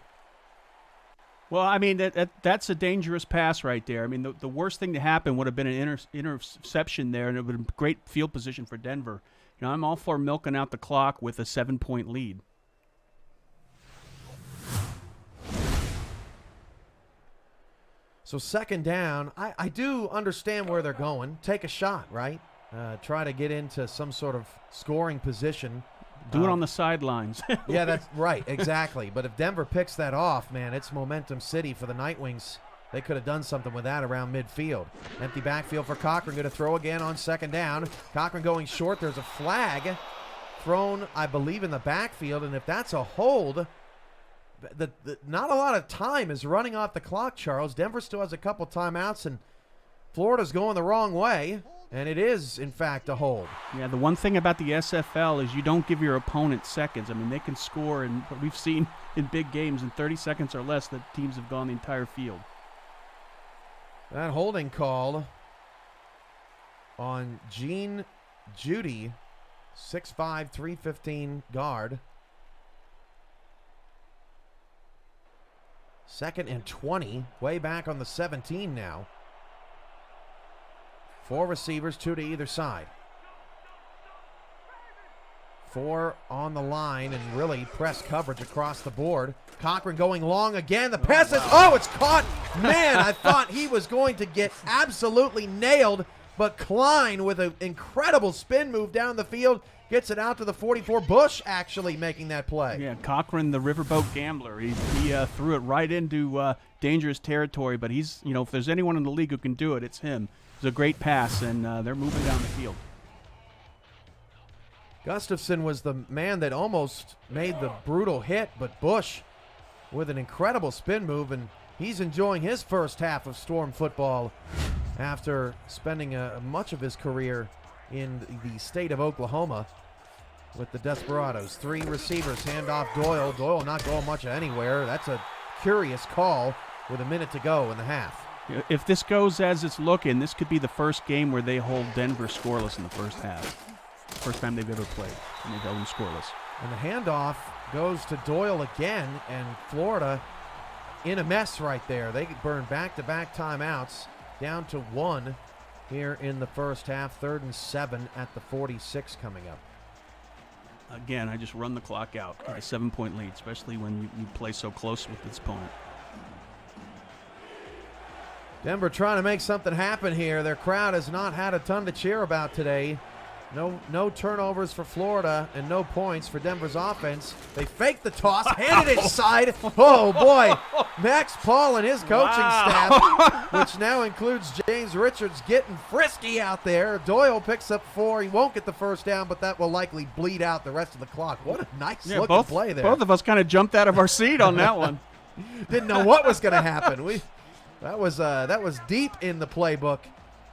Well, I mean, that's a dangerous pass right there. I mean, the worst thing to happen would have been an interception there, and it would have been great field position for Denver. You know, I'm all for milking out the clock with a 7-point lead. So 2nd down, I do understand where they're going. Take a shot, right? Try to get into some sort of scoring position. Do it on the sidelines. Yeah, that's right, exactly. But if Denver picks that off, man, it's momentum city for the Nightwings. They could have done something with that around midfield. Empty backfield for Cochran. Going to throw again on 2nd down. Cochran going short. There's a flag thrown, I believe, in the backfield. And if that's a hold, not a lot of time is running off the clock, Charles. Denver still has a couple timeouts, and Florida's going the wrong way. And it is, in fact, a hold. Yeah, the one thing about the SFL is you don't give your opponent seconds. I mean, they can score, and we've seen in big games in 30 seconds or less that teams have gone the entire field. That holding call on Gene Judy, 6'5", 315 guard. 2nd and 20, way back on the 17 now. 4 receivers, 2 to either side. 4 on the line and really press coverage across the board. Cochran going long again. The pass is, it's caught. Man, I thought he was going to get absolutely nailed, but Klein with an incredible spin move down the field gets it out to the 44. Bush actually making that play. Yeah, Cochran, the riverboat gambler. He threw it right into dangerous territory, but he's, if there's anyone in the league who can do it, it's him. It's a great pass, and they're moving down the field. Gustafson was the man that almost made the brutal hit, but Bush with an incredible spin move, and he's enjoying his first half of Storm football after spending much of his career in the state of Oklahoma with the Desperados. 3 receivers, handoff Doyle. Doyle not going much anywhere. That's a curious call with a minute to go in the half. If this goes as it's looking, this could be the first game where they hold Denver scoreless in the first half. First time they've ever played, and they've held them scoreless. And the handoff goes to Doyle again, and Florida in a mess right there. They burn back-to-back timeouts, down to 1 here in the first half. 3rd and 7 at the 46 coming up. Again, I just run the clock out. A 7-point lead, especially when you play so close with this opponent. Denver trying to make something happen here. Their crowd has not had a ton to cheer about today. No turnovers for Florida and no points for Denver's offense. They faked the toss, handed it inside. Oh, boy. Max Paul and his coaching staff, which now includes James Richards, getting frisky out there. Doyle picks up 4. He won't get the first down, but that will likely bleed out the rest of the clock. What a nice looking play there. Both of us kind of jumped out of our seat on that one. Didn't know what was going to happen. That was deep in the playbook.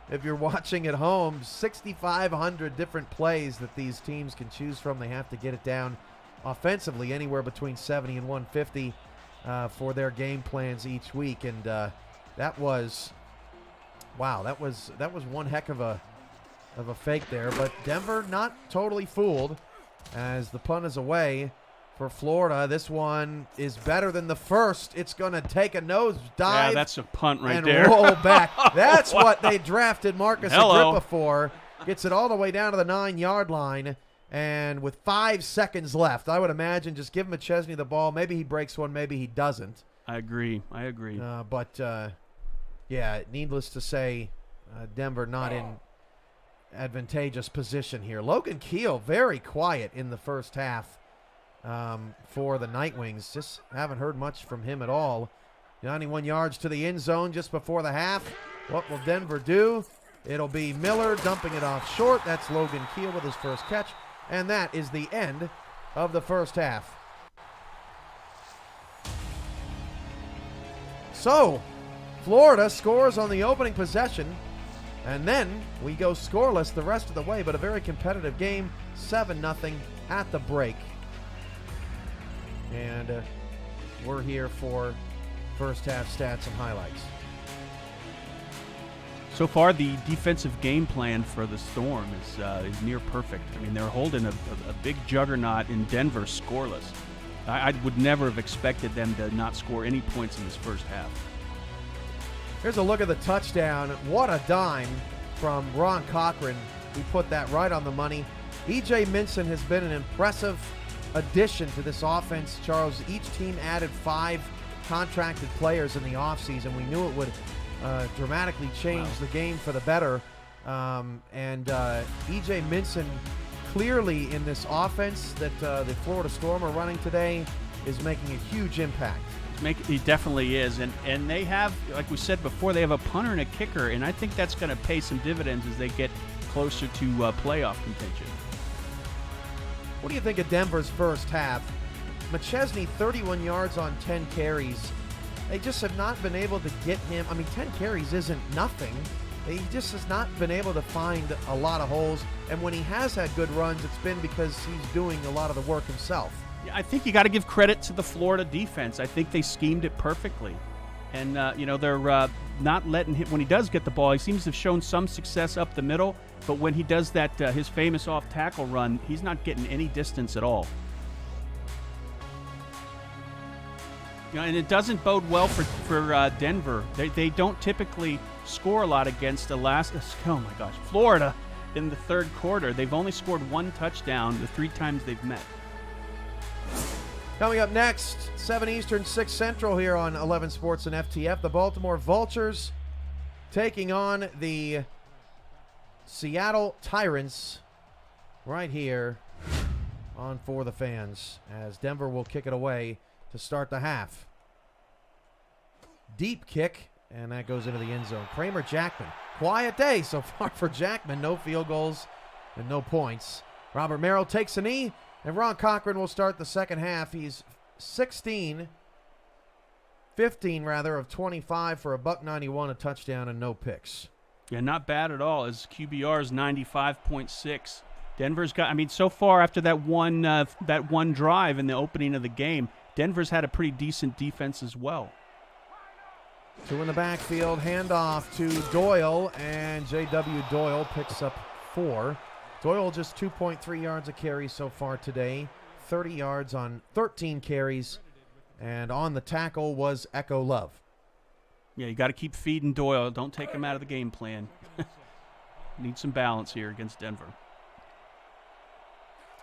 If you're watching at home, 6,500 different plays that these teams can choose from. They have to get it down offensively anywhere between 70 and 150 for their game plans each week. And that was one heck of a fake there. But Denver not totally fooled as the punt is away for Florida. This one is better than the first. It's going to take a nose dive. Yeah, that's a punt right and there. Roll back. That's what they drafted Marcus Agrippa for. Gets it all the way down to the 9-yard line. And with 5 seconds left, I would imagine just give McChesney the ball. Maybe he breaks one. Maybe he doesn't. I agree. Yeah, needless to say, Denver not in advantageous position here. Logan Keel, very quiet in the first half. For the Nightwings. Just haven't heard much from him at all. 91 yards to the end zone just before the half. What will Denver do? It'll be Miller dumping it off short. That's Logan Keel with his first catch. And that is the end of the first half. So, Florida scores on the opening possession. And then we go scoreless the rest of the way. But a very competitive game. 7-0 at the break. And we're here for first half stats and highlights. So far, the defensive game plan for the Storm is near perfect. I mean, they're holding a big juggernaut in Denver scoreless. I would never have expected them to not score any points in this first half. Here's a look at the touchdown. What a dime from Ron Cochran. He put that right on the money. E.J. Minson has been an impressive addition to this offense, Charles. Each team added 5 contracted players in the offseason. We knew it would dramatically change the game for the better. E.J. Minson, clearly in this offense that the Florida Storm are running today, is making a huge impact. He definitely is. And they have, like we said before, they have a punter and a kicker, and I think that's going to pay some dividends as they get closer to playoff contention. What do you think of Denver's first half? McChesney, 31 yards on 10 carries. They just have not been able to get him. I mean, 10 carries isn't nothing. He just has not been able to find a lot of holes. And when he has had good runs, it's been because he's doing a lot of the work himself. Yeah, I think you got to give credit to the Florida defense. I think they schemed it perfectly. And, they're not letting him, when he does get the ball, he seems to have shown some success up the middle. But when he does that, his famous off-tackle run, he's not getting any distance at all. And it doesn't bode well for Denver. They don't typically score a lot against Florida in the third quarter. They've only scored 1 touchdown the 3 times they've met. Coming up next, 7 Eastern, 6 Central here on 11 Sports and FTF. The Baltimore Vultures taking on the Seattle Tyrants right here on For the Fans as Denver will kick it away to start the half. Deep kick, and that goes into the end zone. Kramer Jackman. Quiet day so far for Jackman. No field goals and no points. Robert Merrill takes a knee, and Ron Cochran will start the second half. He's 15 of 25 for a $191, a touchdown, and no picks. Yeah, not bad at all. His QBR is 95.6. Denver's got, so far after that one drive in the opening of the game, Denver's had a pretty decent defense as well. 2 in the backfield, handoff to Doyle, and J.W. Doyle picks up 4. Doyle just 2.3 yards a carry so far today, 30 yards on 13 carries, and on the tackle was Echo Love. Yeah, you got to keep feeding Doyle. Don't take him out of the game plan. Need some balance here against Denver.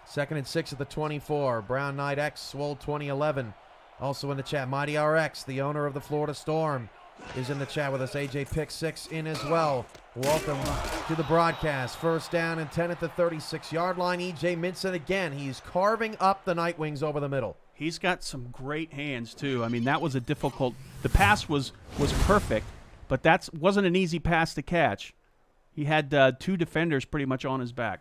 2nd and 6 at the 24. Brown Knight X, Swole 2011. Also in the chat, Mighty RX, the owner of the Florida Storm, is in the chat with us. AJ Pick 6 in as well. Welcome to the broadcast. First down and 10 at the 36-yard line. E.J. Minson again. He's carving up the Night Wings over the middle. He's got some great hands, too. I mean, that was a difficult – the pass was perfect, but that wasn't an easy pass to catch. He had two defenders pretty much on his back.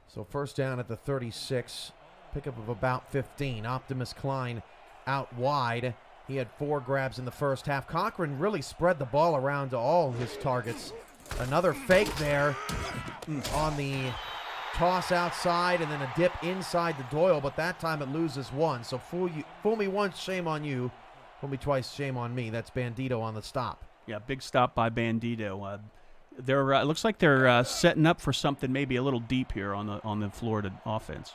So first down at the 36, pickup of about 15. Optimus Klein out wide. He had 4 grabs in the first half. Cochran really spread the ball around to all his targets. Another fake there on the toss outside and then a dip inside the Doyle, but that time it loses 1. So fool me once, shame on you. Fool me twice, shame on me. That's Bandito on the stop. Yeah, big stop by Bandito. It looks like they're setting up for something maybe a little deep here on the Florida offense.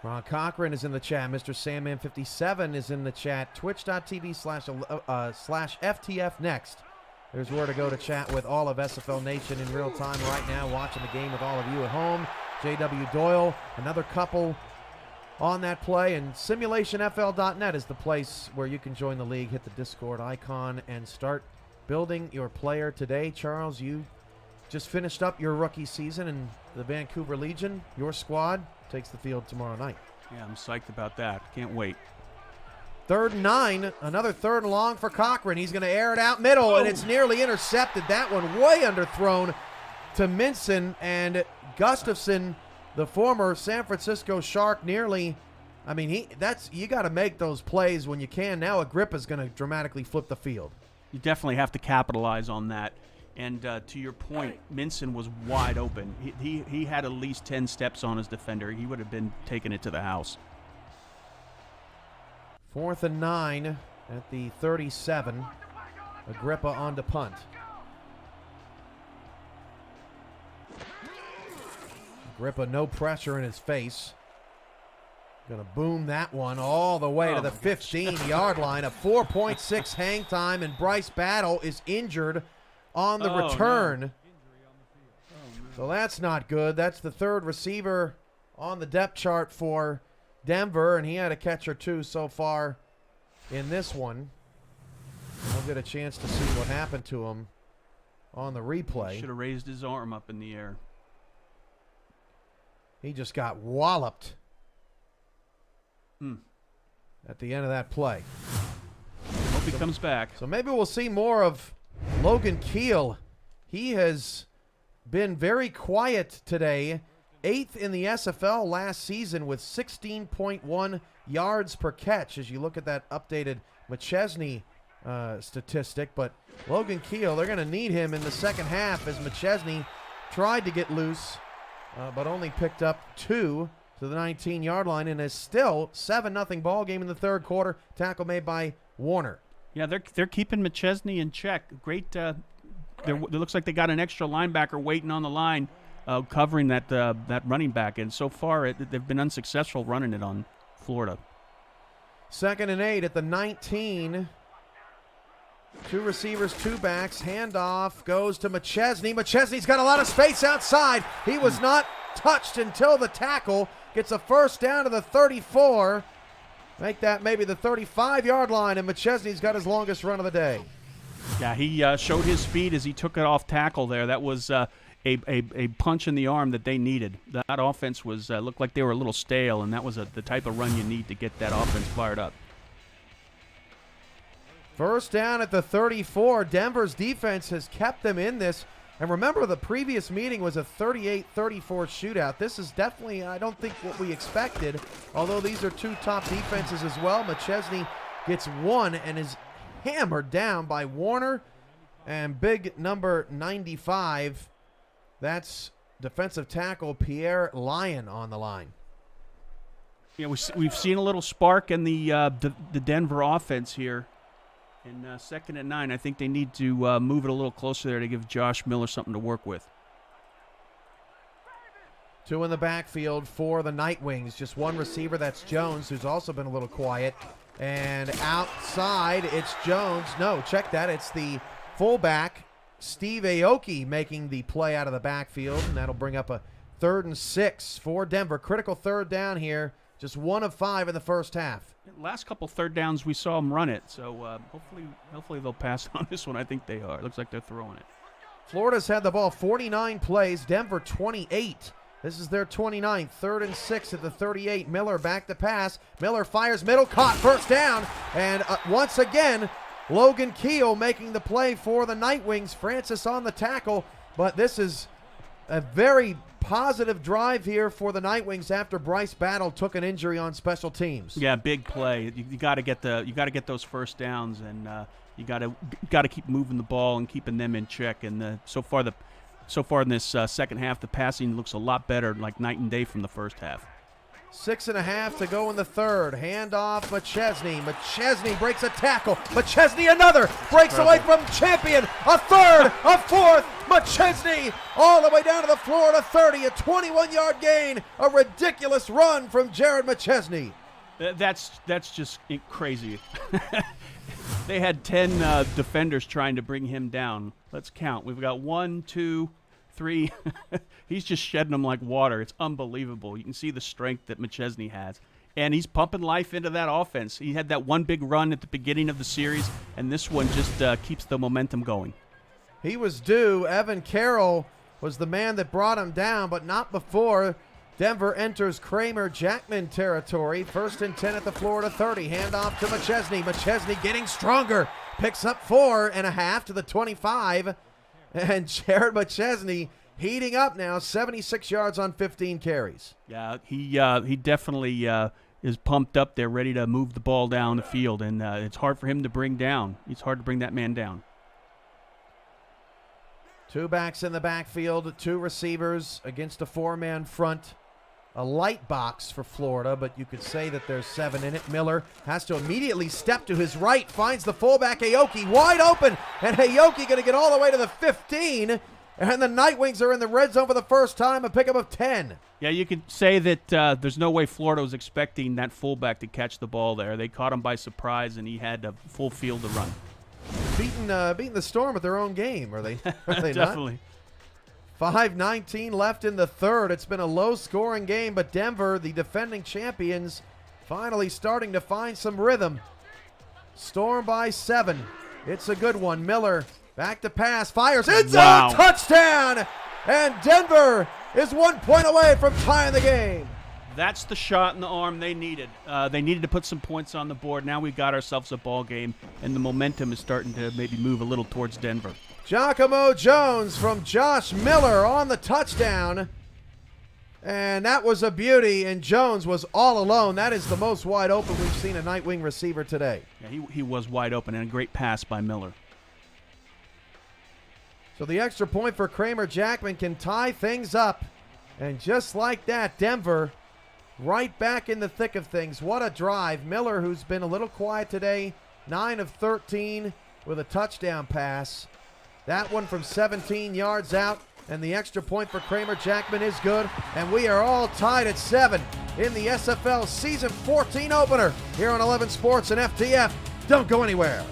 Ron Cochran is in the chat. Mr. Sandman57 is in the chat. Twitch.tv/FTF next. There's where to go to chat with all of SFL Nation in real time right now, watching the game with all of you at home. J.W. Doyle, another couple on that play, and simulationfl.net is the place where you can join the league. Hit the Discord icon and start building your player today. Charles, you just finished up your rookie season in the Vancouver Legion. Your squad takes the field tomorrow night. Yeah, I'm psyched about that. Can't wait. 3rd and 9, another 3rd and long for Cochran. He's going to air it out middle, and it's nearly intercepted. That one way underthrown to Minson, and Gustafson, the former San Francisco Shark, nearly. I mean, you got to make those plays when you can. Now Agrippa's going to dramatically flip the field. You definitely have to capitalize on that. And to your point, Minson was wide open. He had at least 10 steps on his defender. He would have been taking it to the house. 4th and 9 at the 37. Agrippa on to punt. Agrippa, no pressure in his face. Going to boom that one all the way to the 15-yard line. A 4.6 hang time, and Bryce Battle is injured on the return. No. So that's not good. That's the 3rd receiver on the depth chart for Denver, and he had a catch or 2 so far in this one. I'll get a chance to see what happened to him on the replay. Should have raised his arm up in the air. He just got walloped at the end of that play. Hope he comes back. So maybe we'll see more of Logan Keel. He has been very quiet today. 8th in the SFL last season with 16.1 yards per catch as you look at that updated McChesney statistic. But Logan Keel, they're going to need him in the second half as McChesney tried to get loose, but only picked up 2 to the 19-yard line, and is still 7-0 ball game in the 3rd quarter. Tackle made by Warner. Yeah, they're keeping McChesney in check. Great. It looks like they got an extra linebacker waiting on the line, covering that running back, and so far they've been unsuccessful running it on Florida. 2nd and 8 at the 19. 2 receivers, 2 backs. Handoff goes to McChesney. McChesney's got a lot of space outside. He was not touched until the tackle. Gets a first down to the 34. Make that maybe the 35-yard line, and McChesney's got his longest run of the day. Yeah, he showed his speed as he took it off tackle there. That was a punch in the arm that they needed. That offense was looked like they were a little stale, and that was the type of run you need to get that offense fired up. First down at the 34. Denver's defense has kept them in this. And remember, the previous meeting was a 38-34 shootout. This is definitely, I don't think, what we expected, although these are 2 top defenses as well. McChesney gets 1 and is hammered down by Warner and big number 95. That's defensive tackle Pierre Lyon on the line. Yeah, we've seen a little spark in the Denver offense here. In 2nd and 9, I think they need to move it a little closer there to give Josh Miller something to work with. 2 in the backfield for the Night Wings. Just 1 receiver, that's Jones, who's also been a little quiet. And outside, it's Jones. No, check that. It's the fullback, Steve Aoki, making the play out of the backfield. And that'll bring up a 3rd and 6 for Denver. Critical 3rd down here Just 1 of 5 in the first half. Last couple third downs, we saw them run it. So hopefully they'll pass on this one. I think they are. It looks like they're throwing it. Florida's had the ball 49 plays, Denver 28. This is their 29th, 3rd and 6 at the 38. Miller back to pass. Miller fires middle, caught, first down. And once again, Logan Keel making the play for the Nightwings. Francis on the tackle, but this is a very positive drive here for the Nightwings after Bryce Battle took an injury on special teams. Yeah, big play. You got to get those first downs, and you got to keep moving the ball and keeping them in check. And so far in this second half, the passing looks a lot better, like night and day from the first half. 6.5 to go in the third. Handoff, McChesney. McChesney breaks a tackle. McChesney another. Breaks away from Champion. A third, a fourth. McChesney all the way down to the Florida 30. A 21-yard gain. A ridiculous run from Jared McChesney. That's just crazy. They had 10 defenders trying to bring him down. Let's count. We've got 1, 2, 3. He's just shedding them like water. It's unbelievable. You can see the strength that McChesney has. And he's pumping life into that offense. He had that one big run at the beginning of the series, and this one just keeps the momentum going. He was due. Evan Carroll was the man that brought him down, but not before Denver enters Kramer Jackman territory. 1st and 10 at the Florida 30. Handoff to McChesney. McChesney getting stronger. Picks up 4.5 to the 25. And Jared McChesney heating up now, 76 yards on 15 carries. Yeah, he definitely is pumped up there, ready to move the ball down the field, and it's hard for him to bring down. It's hard to bring that man down. 2 backs in the backfield, 2 receivers against a 4-man front. A light box for Florida, but you could say that there's 7 in it. Miller has to immediately step to his right, finds the fullback Aoki wide open, and Aoki going to get all the way to the 15, and the Nightwings are in the red zone for the first time, a pickup of 10. Yeah, you could say that there's no way Florida was expecting that fullback to catch the ball there. They caught him by surprise, and he had a full field to run. Beating the Storm at their own game, are they Definitely. not? 5:19 left in the third. It's been a low-scoring game, but Denver, the defending champions, finally starting to find some rhythm. Storm by 7. It's a good one. Miller back to pass, fires, end zone, Wow. touchdown! And Denver is 1 point away from tying the game. That's the shot in the arm they needed. They needed to put some points on the board. Now we've got ourselves a ball game, and the momentum is starting to maybe move a little towards Denver. Giacomo Jones from Josh Miller on the touchdown. And that was a beauty, and Jones was all alone. That is the most wide open we've seen a Nightwing receiver today. Yeah, he was wide open, and a great pass by Miller. So the extra point for Kramer Jackman can tie things up. And just like that, Denver right back in the thick of things. What a drive. Miller, who's been a little quiet today, 9 of 13 with a touchdown pass. That one from 17 yards out, and the extra point for Kramer Jackman is good. And we are all tied at 7 in the SFL Season 14 opener here on 11 Sports and FTF. Don't go anywhere.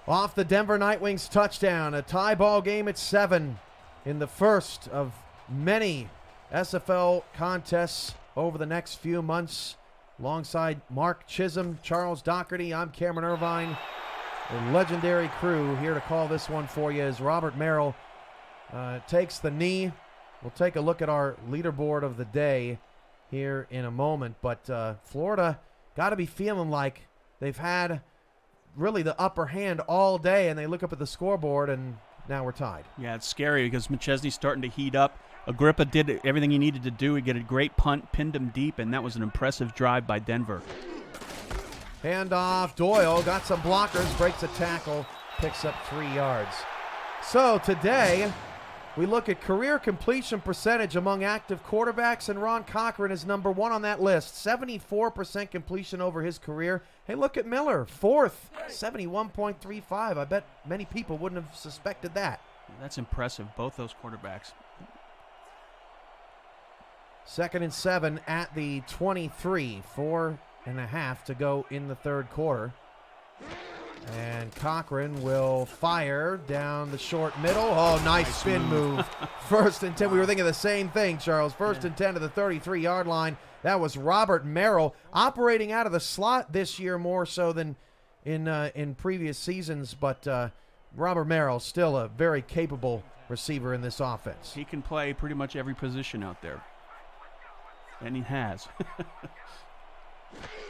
Off the Denver Nightwings touchdown, a tie ball game at 7 in the first of many SFL contests over the next few months. Alongside Mark Chisholm, Charles Doherty, I'm Cameron Irvine. A legendary crew here to call this one for you as Robert Merrill takes the knee. We'll take a look at our leaderboard of the day here in a moment. But Florida got to be feeling like they've had really the upper hand all day, and they look up at the scoreboard, and now we're tied. Yeah, it's scary because McChesney's starting to heat up. Agrippa did everything he needed to do. He got a great punt, pinned him deep, and that was an impressive drive by Denver. Handoff, Doyle got some blockers, breaks a tackle. picks up 3 yards. So today, we look at career completion percentage among active quarterbacks, and Ron Cochran is number 1 on that list. 74% completion over his career. Hey, look at Miller, 4th, 71.35. I bet many people wouldn't have suspected that. That's impressive, both those quarterbacks. 2nd and 7 at the 23. 4.5 to go in the third quarter. And Cochran will fire down the short middle. Oh, nice spin move. 1st and 10. We were thinking the same thing, Charles. 1st and 10 to the 33-yard line. That was Robert Merrill operating out of the slot this year more so than in previous seasons. But Robert Merrill still a very capable receiver in this offense. He can play pretty much every position out there. And he has.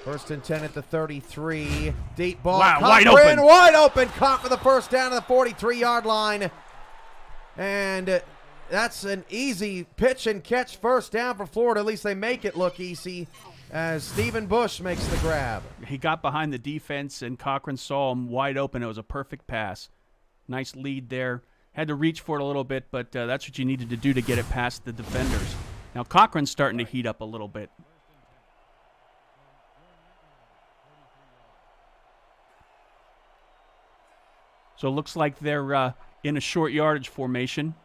1st and 10 at the 33. Deep ball. Wow, Cochran, wide open. Caught for the first down to the 43-yard line. And that's an easy pitch and catch first down for Florida. At least they make it look easy as Stephen Bush makes the grab. He got behind the defense, and Cochran saw him wide open. It was a perfect pass. Nice lead there. Had to reach for it a little bit, but that's what you needed to do to get it past the defenders. Now Cochran's starting to heat up a little bit. So it looks like they're in a short yardage formation.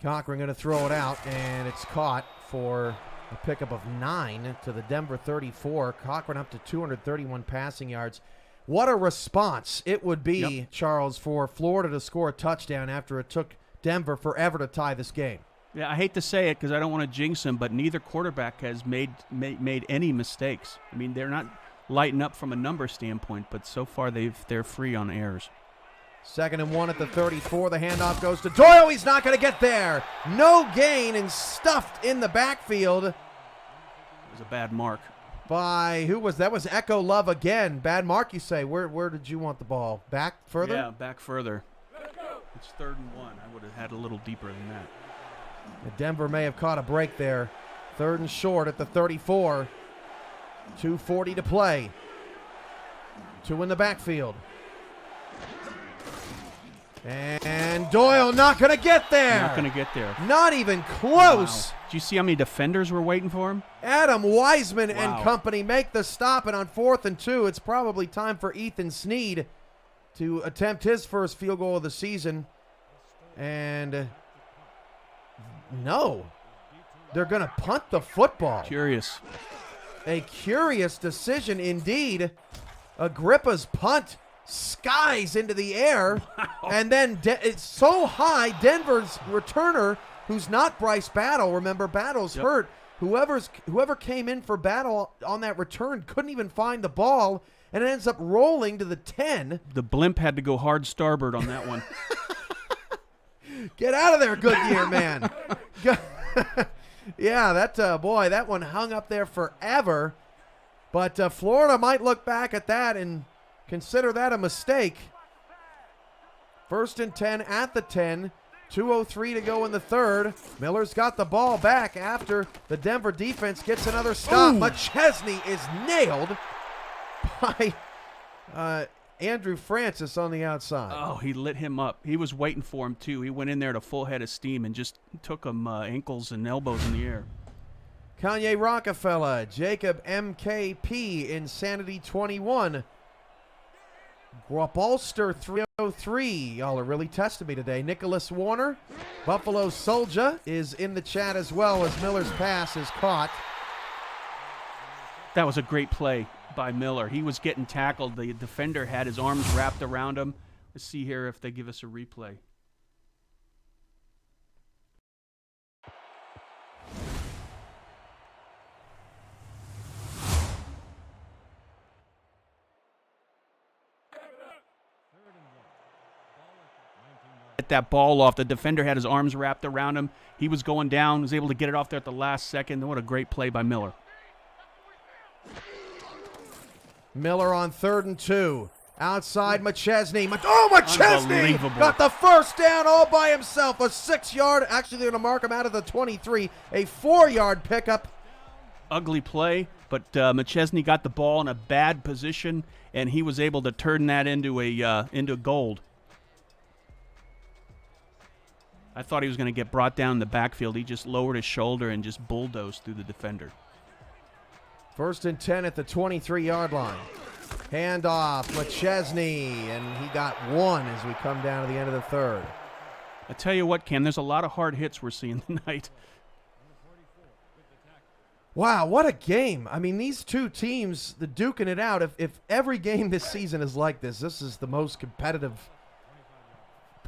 Cochran going to throw it out, and it's caught for a pickup of 9 to the Denver 34. Cochran up to 231 passing yards. What a response it would be, Charles, for Florida to score a touchdown after it took Denver forever to tie this game. Yeah, I hate to say it because I don't want to jinx them, but neither quarterback has made any mistakes. I mean, they're not lighting up from a number standpoint, but so far they're free on errors. 2nd and 1 at the 34. The handoff goes to Doyle. He's not going to get there. No gain and stuffed in the backfield. It was a bad mark. By who was that? Was Echo Love again. Bad mark, you say. Where did you want the ball? Back further? Yeah, back further. It's 3rd and 1. I would have had a little deeper than that. Denver may have caught a break there. 3rd and short at the 34. 2:40 to play. 2 in the backfield. And Doyle not going to get there. Not going to get there. Not even close. Wow. Did you see how many defenders were waiting for him? Adam Wiseman and company make the stop, and on 4th and 2, it's probably time for Ethan Snead to attempt his first field goal of the season. And no, they're going to punt the football. Curious. A curious decision indeed. Agrippa's punt skies into the air, and then it's so high, Denver's returner, who's not Bryce Battle, remember Battle's hurt, whoever came in for Battle on that return couldn't even find the ball, and it ends up rolling to the 10. The blimp had to go hard starboard on that one. Get out of there, Goodyear, man. Yeah, that one hung up there forever. But Florida might look back at that and consider that a mistake. 1st and 10 at the 10. 2:03 to go in the third. Miller's got the ball back after the Denver defense gets another stop. Ooh. McChesney is nailed by Andrew Francis on the outside. Oh, he lit him up. He was waiting for him, too. He went in there at a full head of steam and just took him ankles and elbows in the air. Kanye Rockefeller, Jacob MKP, Insanity 21. Bolster 303. Y'all are really testing me today. Nicholas Warner, Buffalo Soldier, is in the chat as well as Miller's pass is caught. That was a great play by Miller. He was getting tackled. The defender had his arms wrapped around him. Let's see here if they give us a replay. That ball off. The defender had his arms wrapped around him. He was going down, was able to get it off there at the last second. What a great play by Miller. Miller on 3rd and 2. Outside McChesney. McChesney got the first down all by himself. A 6-yard. Actually, they're going to mark him out of the 23. A 4-yard pickup. ugly play, but McChesney got the ball in a bad position, and he was able to turn that into gold. I thought he was going to get brought down in the backfield. He just lowered his shoulder and just bulldozed through the defender. 1st and 10 at the 23-yard line. Handoff, McChesney, and he got one as we come down to the end of the third. I tell you what, Cam, there's a lot of hard hits we're seeing tonight. Wow, what a game. I mean, these two teams, they're duking it out. If every game this season is like this is the most competitive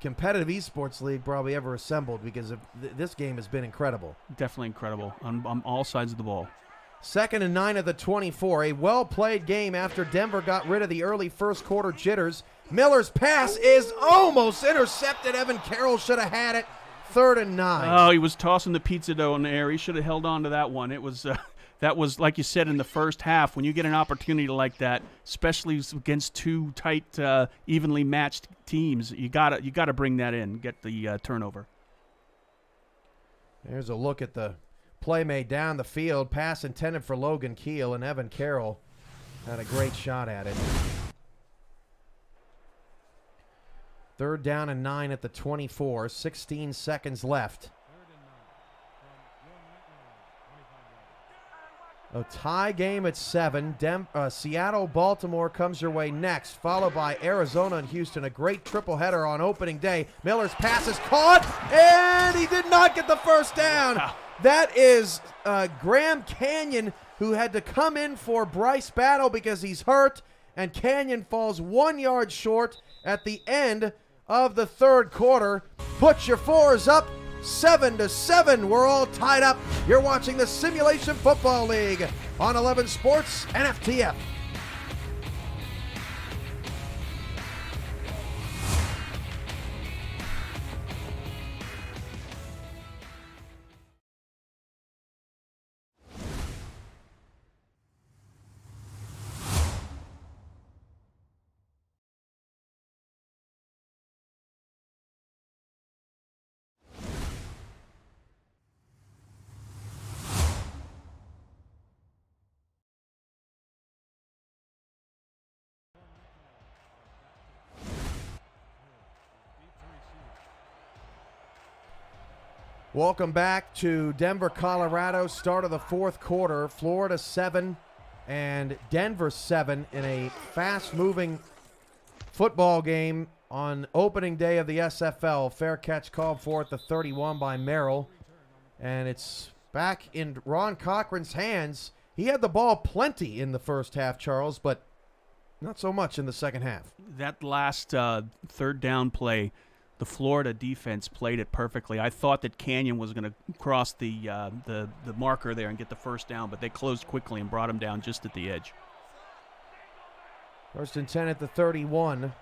esports league probably ever assembled, because this game has been incredible. Definitely incredible on all sides of the ball. 2nd and 9 at the 24. A well-played game after Denver got rid of the early first quarter jitters. Miller's pass is almost intercepted. Evan Carroll should have had it. 3rd and 9. Oh, he was tossing the pizza dough in the air. He should have held on to that one. It was that was, like you said, in the first half. When you get an opportunity like that, especially against two tight, evenly matched teams, you gotta bring that in, get the turnover. There's a look at the play made down the field. Pass intended for Logan Keel, and Evan Carroll had a great shot at it. 3rd down and 9 at the 24. 16 seconds left. A tie game at 7. Seattle-Baltimore comes your way next, followed by Arizona and Houston. A great triple header on opening day. Miller's pass is caught, and he did not get the first down. That is Graham Canyon, who had to come in for Bryce Battle because he's hurt, and Canyon falls 1 yard short at the end of the third quarter. Put your fours up. 7-7. We're all tied up. You're watching the Simulation Football League on 11 Sports and FTF. Welcome back to Denver, Colorado. Start of the fourth quarter. Florida 7 and Denver 7 in a fast-moving football game on opening day of the SFL. Fair catch called for at the 31 by Merrill. And it's back in Ron Cochran's hands. He had the ball plenty in the first half, Charles, but not so much in the second half. That last third down play, the Florida defense played it perfectly. I thought that Canyon was going to cross the marker there and get the first down, but they closed quickly and brought him down just at the edge. 1st and 10 at the 31.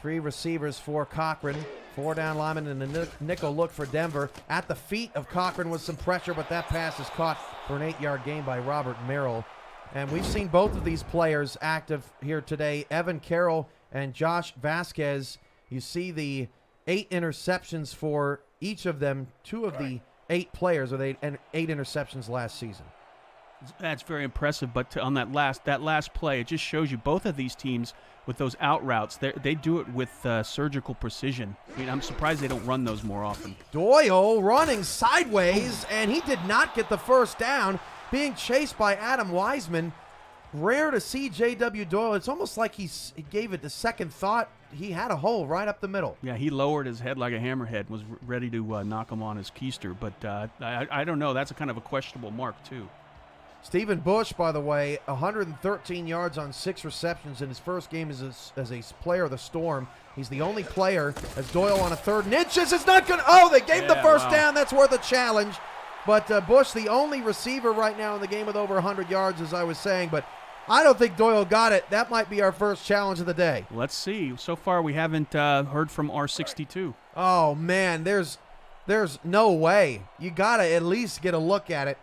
3 receivers for Cochran. 4 down linemen and a nickel look for Denver. At the feet of Cochran was some pressure, but that pass is caught for an 8-yard gain by Robert Merrill. And we've seen both of these players active here today, Evan Carroll and Josh Vasquez. You see the 8 interceptions for each of them. 2 of the 8 players with 8 interceptions last season. That's very impressive, but on that last play, it just shows you both of these teams with those out routes, they do it with surgical precision. I mean, I'm surprised they don't run those more often. Doyle running sideways, and he did not get the first down, being chased by Adam Wiseman. Rare to see J.W. Doyle. It's almost like he gave it the second thought. He had a hole right up the middle. Yeah, he lowered his head like a hammerhead, was ready to knock him on his keister. But I don't know. That's a kind of a questionable mark, too. Stephen Bush, by the way, 113 yards on 6 receptions in his first game as a player of the Storm. He's the only player as Doyle on a 3rd and inches is not good. Oh, they gave the first down. That's worth a challenge. But Bush, the only receiver right now in the game with over 100 yards, as I was saying. But I don't think Doyle got it. That might be our first challenge of the day. Let's see. So far, we haven't heard from R62. Oh, man, there's no way. You got to at least get a look at it.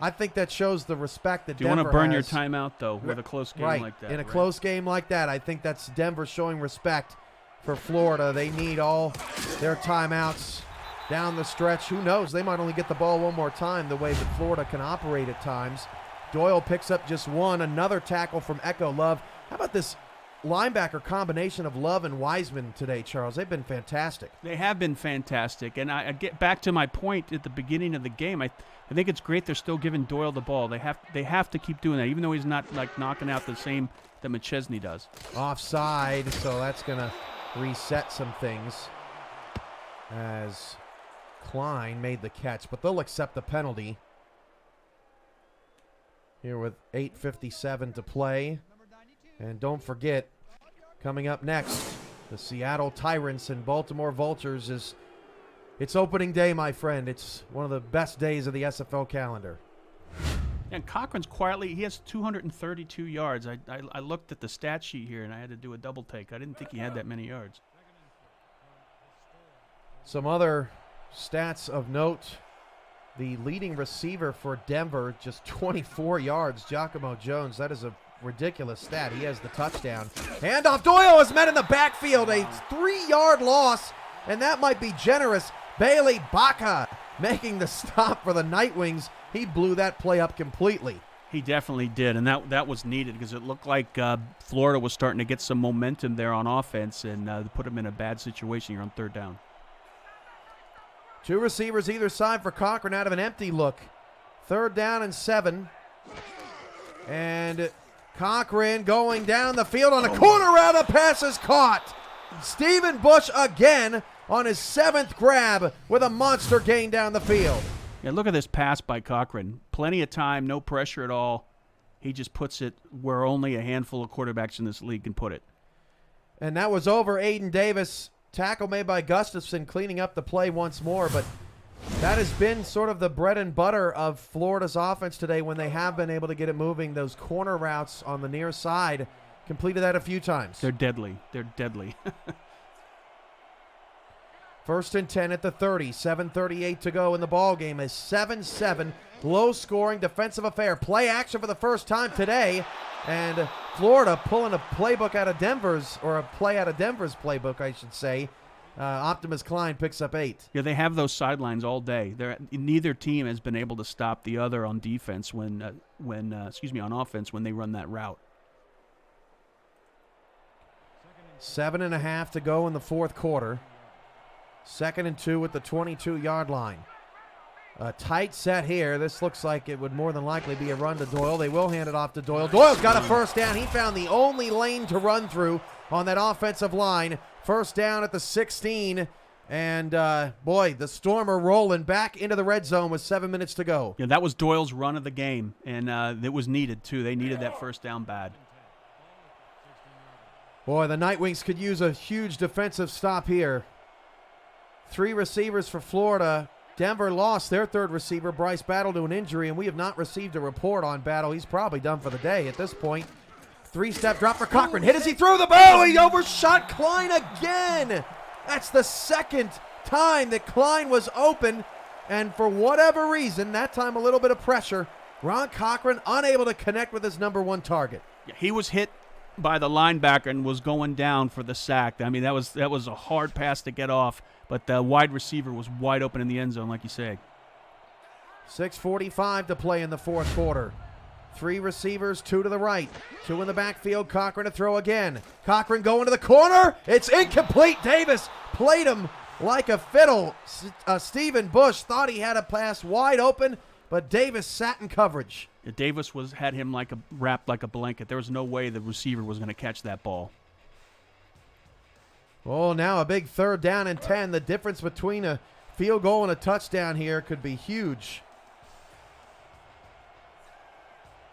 I think that shows the respect that Denver has. Do you want to burn your timeout, though, with a close game like that? In a close game like that, I think that's Denver showing respect for Florida. They need all their timeouts down the stretch. Who knows? They might only get the ball one more time the way that Florida can operate at times. Doyle picks up just one. Another tackle from Echo Love. How about this linebacker combination of Love and Wiseman today, Charles? They've been fantastic. They have been fantastic. And I get back to my point at the beginning of the game. I think it's great they're still giving Doyle the ball. They have to keep doing that, even though he's not like knocking out the same that McChesney does. Offside, so that's going to reset some things as Klein made the catch, but they'll accept the penalty here with 8:57 to play. And don't forget, coming up next, the Seattle Tyrants and Baltimore Vultures it's opening day, my friend. It's one of the best days of the SFL calendar. And Cochran's quietly, he has 232 yards. I looked at the stat sheet here, and I had to do a double take. I didn't think he had that many yards. Some other stats of note. The leading receiver for Denver, just 24 yards, Giacomo Jones. That is a ridiculous stat. He has the touchdown. Handoff. Doyle is met in the backfield. A 3-yard loss, and that might be generous. Bailey Baca making the stop for the Nightwings. He blew that play up completely. He definitely did, and that was needed because it looked like Florida was starting to get some momentum there on offense and put them in a bad situation here on third down. Two receivers either side for Cochran out of an empty look. 3rd down and 7. And Cochran going down the field on a corner route. The pass is caught. Stephen Bush again on his 7th grab with a monster gain down the field. Yeah, look at this pass by Cochran. Plenty of time, no pressure at all. He just puts it where only a handful of quarterbacks in this league can put it. And that was over Aiden Davis. Tackle made by Gustafson, cleaning up the play once more. But that has been sort of the bread and butter of Florida's offense today when they have been able to get it moving. Those corner routes on the near side, completed that a few times. They're deadly. They're deadly. 1st and 10 at the 30. 7:38 to go in the ball game. A 7-7 low-scoring defensive affair. Play action for the first time today. And Florida pulling a playbook out of Denver's, or a play out of Denver's playbook, I should say. Optimus Klein picks up 8. Yeah, they have those sidelines all day. Neither team has been able to stop the other on defense on offense when they run that route. 7.5 to go in the 4th quarter. 2nd and 2 at the 22-yard line. A tight set here. This looks like it would more than likely be a run to Doyle. They will hand it off to Doyle. Doyle's got a 1st down. He found the only lane to run through on that offensive line. 1st down at the 16. And, boy, the Storm are rolling back into the red zone with 7 minutes to go. Yeah, that was Doyle's run of the game, and it was needed, too. They needed that 1st down bad. Boy, the Nightwings could use a huge defensive stop here. 3 receivers for Florida. Denver lost their 3rd receiver, Bryce Battle, to an injury, and we have not received a report on Battle. He's probably done for the day at this point. 3-step drop for Cochran. Hit as he threw the ball. He overshot Klein again. That's the 2nd time that Klein was open, and for whatever reason, that time a little bit of pressure, Ron Cochran unable to connect with his number 1 target. Yeah, he was hit by the linebacker and was going down for the sack. I mean, that was a hard pass to get off, but the wide receiver was wide open in the end zone, like you say. 6:45 to play in the 4th quarter. 3 receivers, 2 to the right, 2 in the backfield. Cochran to throw again. Cochran going to the corner. It's incomplete. Davis played him like a fiddle. Stephen Bush thought he had a pass wide open, but Davis sat in coverage. Davis had him wrapped like a blanket. There was no way the receiver was going to catch that ball. Oh, now a big 3rd down and 10. The difference between a field goal and a touchdown here could be huge.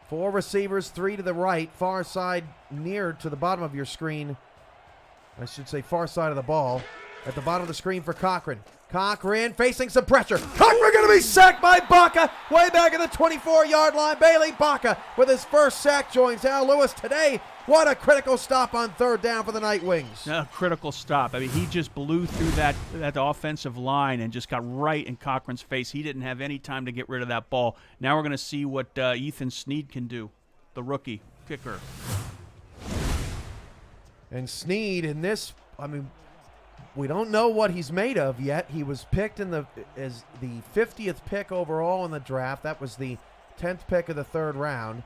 4 receivers, 3 to the right, far side near to the bottom of your screen. I should say far side of the ball. At the bottom of the screen for Cochran. Cochran facing some pressure. Cochran going to be sacked by Baca way back at the 24-yard line. Bailey Baca with his 1st sack joins Al Lewis today. What a critical stop on 3rd down for the Nightwings. A critical stop. I mean, he just blew through that offensive line and just got right in Cochran's face. He didn't have any time to get rid of that ball. Now we're going to see what Ethan Sneed can do, the rookie kicker. And Sneed in this, I mean, we don't know what he's made of yet. He was picked as the 50th pick overall in the draft. That was the 10th pick of the third round.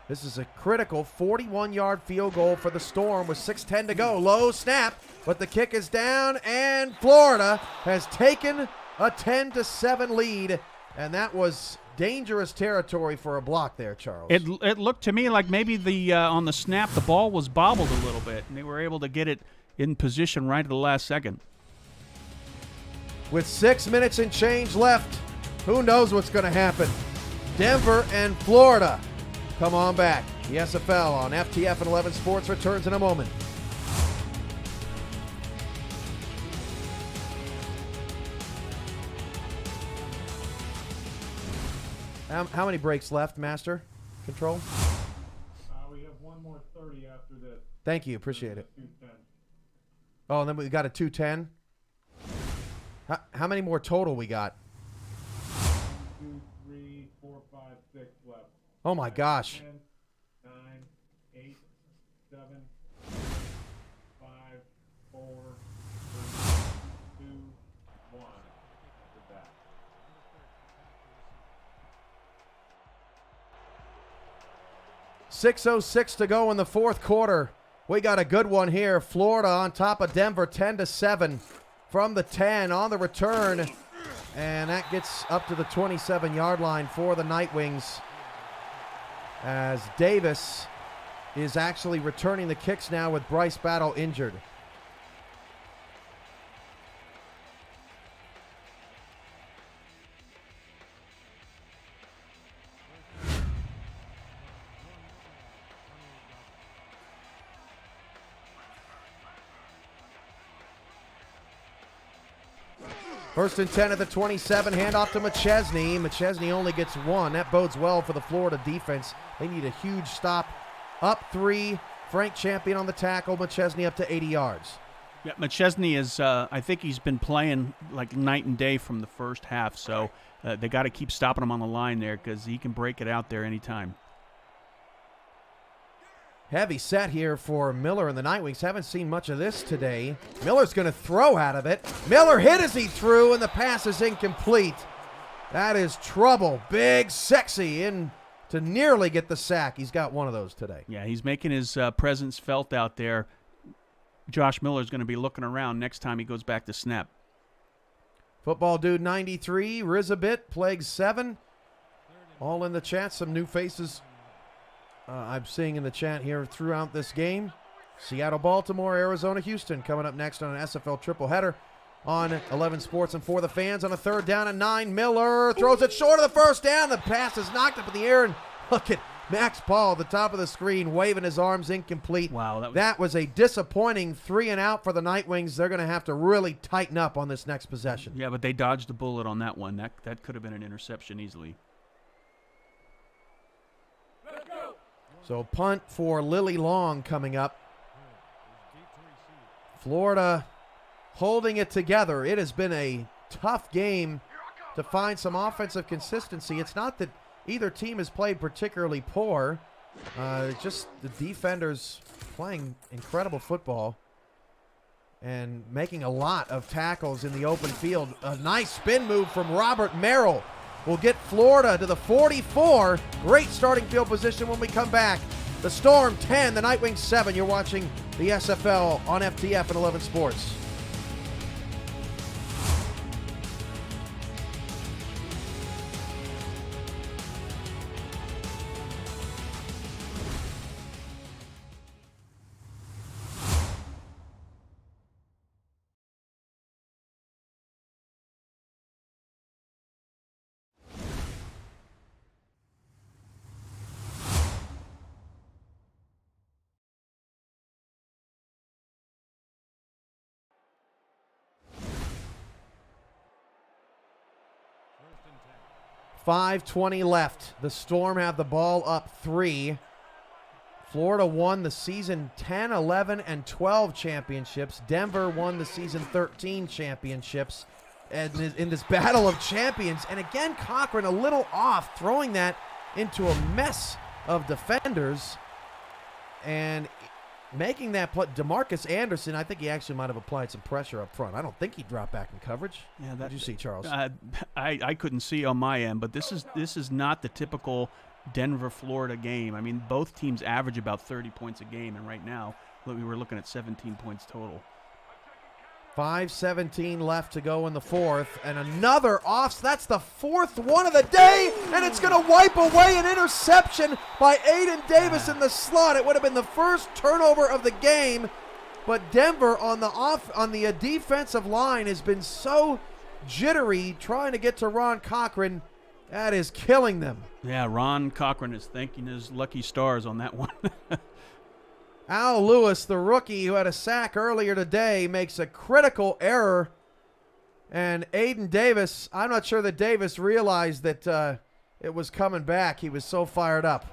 This is a critical 41-yard field goal for the Storm with 6:10 to go. Low snap, but the kick is down, and Florida has taken a 10-7 lead, and that was dangerous territory for a block there, Charles. It looked to me like maybe the on the snap the ball was bobbled a little bit, and they were able to get it in position right at the last second. With 6 minutes and change left, who knows what's going to happen? Denver and Florida. Come on back. The SFL on FTF and 11 Sports returns in a moment. How many breaks left, Master Control? We have one more 30 after this. Thank you. Appreciate it. 2:10. Oh, and then we got a 2:10. How many more total we got? 2, 3, 4, 5, 6 left. Oh, my gosh. 10, 9, 8, 7, 5, 4, 3, 2, 1. With that. .606 to go in the fourth quarter. We got a good one here. Florida on top of Denver, 10-7 from the 10 on the return. And that gets up to the 27-yard line for the Nightwings, as Davis is actually returning the kicks now with Bryce Battle injured. First and 10 at the 27, handoff to McChesney. McChesney only gets one. That bodes well for the Florida defense. They need a huge stop. Up 3, Frank Champion on the tackle. McChesney up to 80 yards. Yeah, McChesney is, I think he's been playing like night and day from the first half, so they got to keep stopping him on the line there because he can break it out there anytime. Heavy set here for Miller and the Nightwings. Haven't seen much of this today. Miller's going to throw out of it. Miller hit as he threw, and the pass is incomplete. That is trouble. Big Sexy in to nearly get the sack. He's got one of those today. Yeah, he's making his presence felt out there. Josh Miller's going to be looking around next time he goes back to snap. Football Dude 93, Rizabit, Plague 7. All in the chat. Some new faces I'm seeing in the chat here throughout this game. Seattle, Baltimore, Arizona, Houston coming up next on an SFL triple header on 11 Sports and for the fans on a 3rd down and 9. Miller throws it short of the first down. The pass is knocked up in the air, and look at Max Paul at the top of the screen waving his arms, incomplete. Wow, that was a disappointing 3 and out for the Nightwings. They're going to have to really tighten up on this next possession. Yeah, but they dodged the bullet on that one. That could have been an interception easily. So punt for Lily Long coming up. Florida holding it together. It has been a tough game to find some offensive consistency. It's not that either team has played particularly poor. Just the defenders playing incredible football and making a lot of tackles in the open field. A nice spin move from Robert Merrill will get Florida to the 44. Great starting field position when we come back. The Storm 10, the Nightwings 7. You're watching the SFL on FTF and 11 Sports. .5:20 left. The Storm have the ball up 3. Florida won the season 10, 11, and 12 championships. Denver won the season 13 championships. And in this battle of champions, and again, Cochran a little off, throwing that into a mess of defenders. And making that play, DeMarcus Anderson, I think he actually might have applied some pressure up front. I don't think he dropped back in coverage. Yeah, What did you see, Charles? I couldn't see on my end, but this is not the typical Denver, Florida game. I mean, both teams average about 30 points a game, and right now we were looking at 17 points total. 5:17 left to go in the fourth, and another off. That's the fourth one of the day, and it's going to wipe away an interception by Aiden Davis in the slot. It would have been the first turnover of the game, but Denver on the defensive line has been so jittery trying to get to Ron Cochran. That is killing them. Yeah, Ron Cochran is thanking his lucky stars on that one. Al Lewis, the rookie who had a sack earlier today, makes a critical error. And Aiden Davis, I'm not sure that Davis realized that it was coming back. He was so fired up.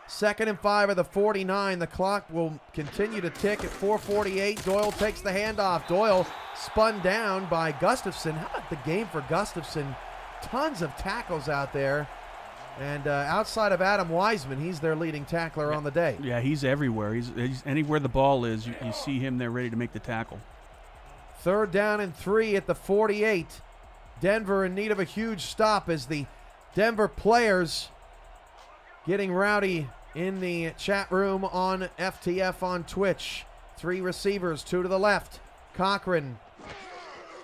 2nd and 5 of the 49. The clock will continue to tick at 4:48. Doyle takes the handoff. Doyle spun down by Gustafson. How about the game for Gustafson? Tons of tackles out there. And outside of Adam Wiseman, he's their leading tackler on the day. Yeah, he's everywhere. He's anywhere the ball is, you see him there ready to make the tackle. 3rd down and 3 at the 48. Denver in need of a huge stop as the Denver players getting rowdy in the chat room on FTF on Twitch. 3 receivers, 2 to the left. Cochran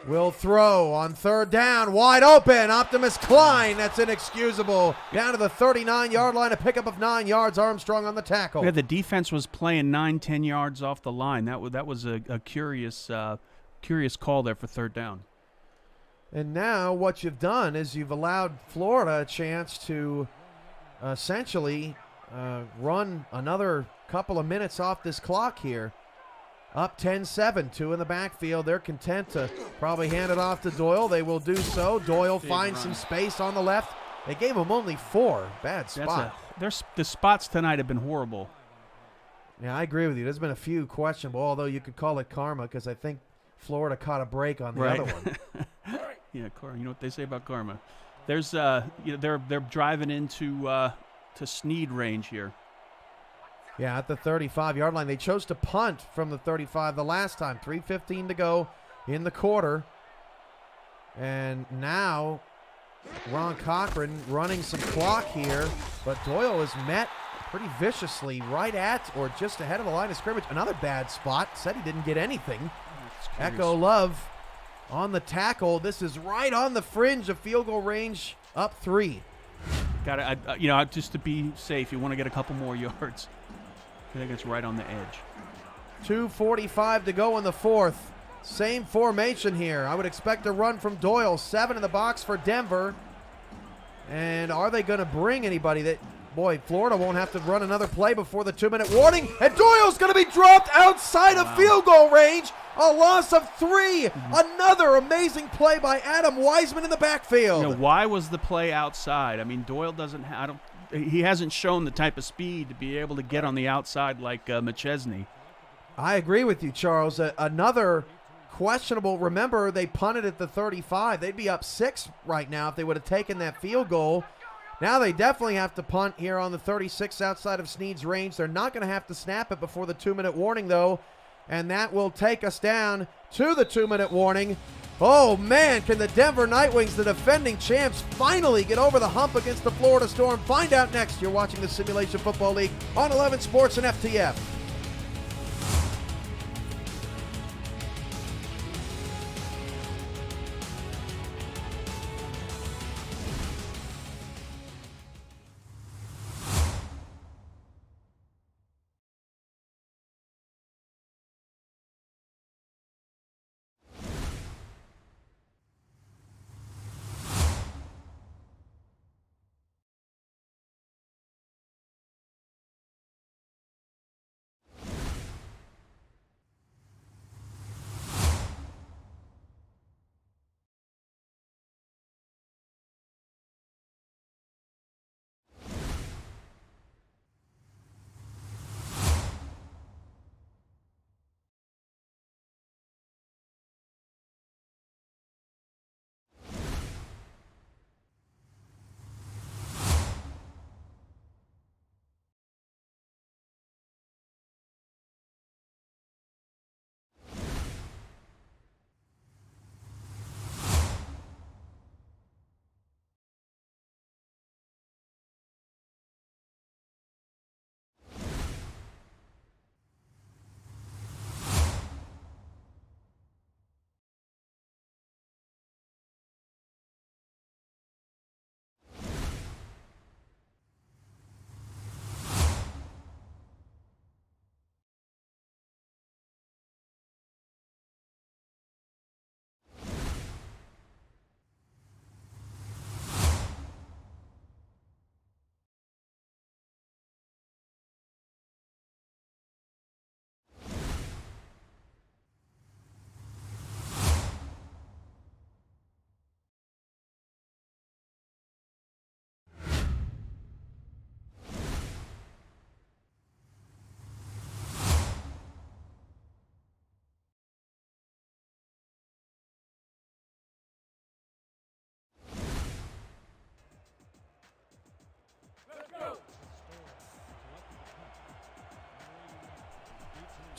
will throw on 3rd down, wide open. Optimus Klein, that's inexcusable. Down to the 39-yard line, a pickup of 9 yards. Armstrong on the tackle. Yeah, the defense was playing 9-10 yards off the line. That was a curious call there for 3rd down. And now what you've done is you've allowed Florida a chance to essentially run another couple of minutes off this clock here. Up 10-7, 2 in the backfield. They're content to probably hand it off to Doyle. They will do so. Doyle finds some space on the left. They gave him only 4. Bad spot. The spots tonight have been horrible. Yeah, I agree with you. There's been a few questionable, although you could call it karma because I think Florida caught a break on the other one. Yeah, karma. You know what they say about karma. There's they're driving into to Snead range here. Yeah, at the 35-yard line. They chose to punt from the 35 the last time. 3:15 to go in the quarter. And now Ron Cochran running some clock here, but Doyle is met pretty viciously right at or just ahead of the line of scrimmage. Another bad spot. Said he didn't get anything. Echo Love on the tackle. This is right on the fringe of field goal range. Up 3. Just to be safe, you want to get a couple more yards. I think it's right on the edge. 2:45 to go in the fourth. Same formation here. I would expect a run from Doyle. 7 in the box for Denver. And are they going to bring anybody? Florida won't have to run another play before the 2-minute warning. And Doyle's going to be dropped outside of field goal range. A loss of 3. Another amazing play by Adam Wiseman in the backfield. Why was the play outside? I mean, Doyle he hasn't shown the type of speed to be able to get on the outside like McChesney. I agree with you, Charles. Another questionable. Remember, they punted at the 35. They'd be up 6 right now if they would have taken that field goal. Now they definitely have to punt here on the 36 outside of Snead's range. They're not going to have to snap it before the 2-minute warning, though. And that will take us down to the 2-minute warning. Oh, man, can the Denver Nightwings, the defending champs, finally get over the hump against the Florida Storm? Find out next. You're watching the Simulation Football League on 11 Sports and FTF.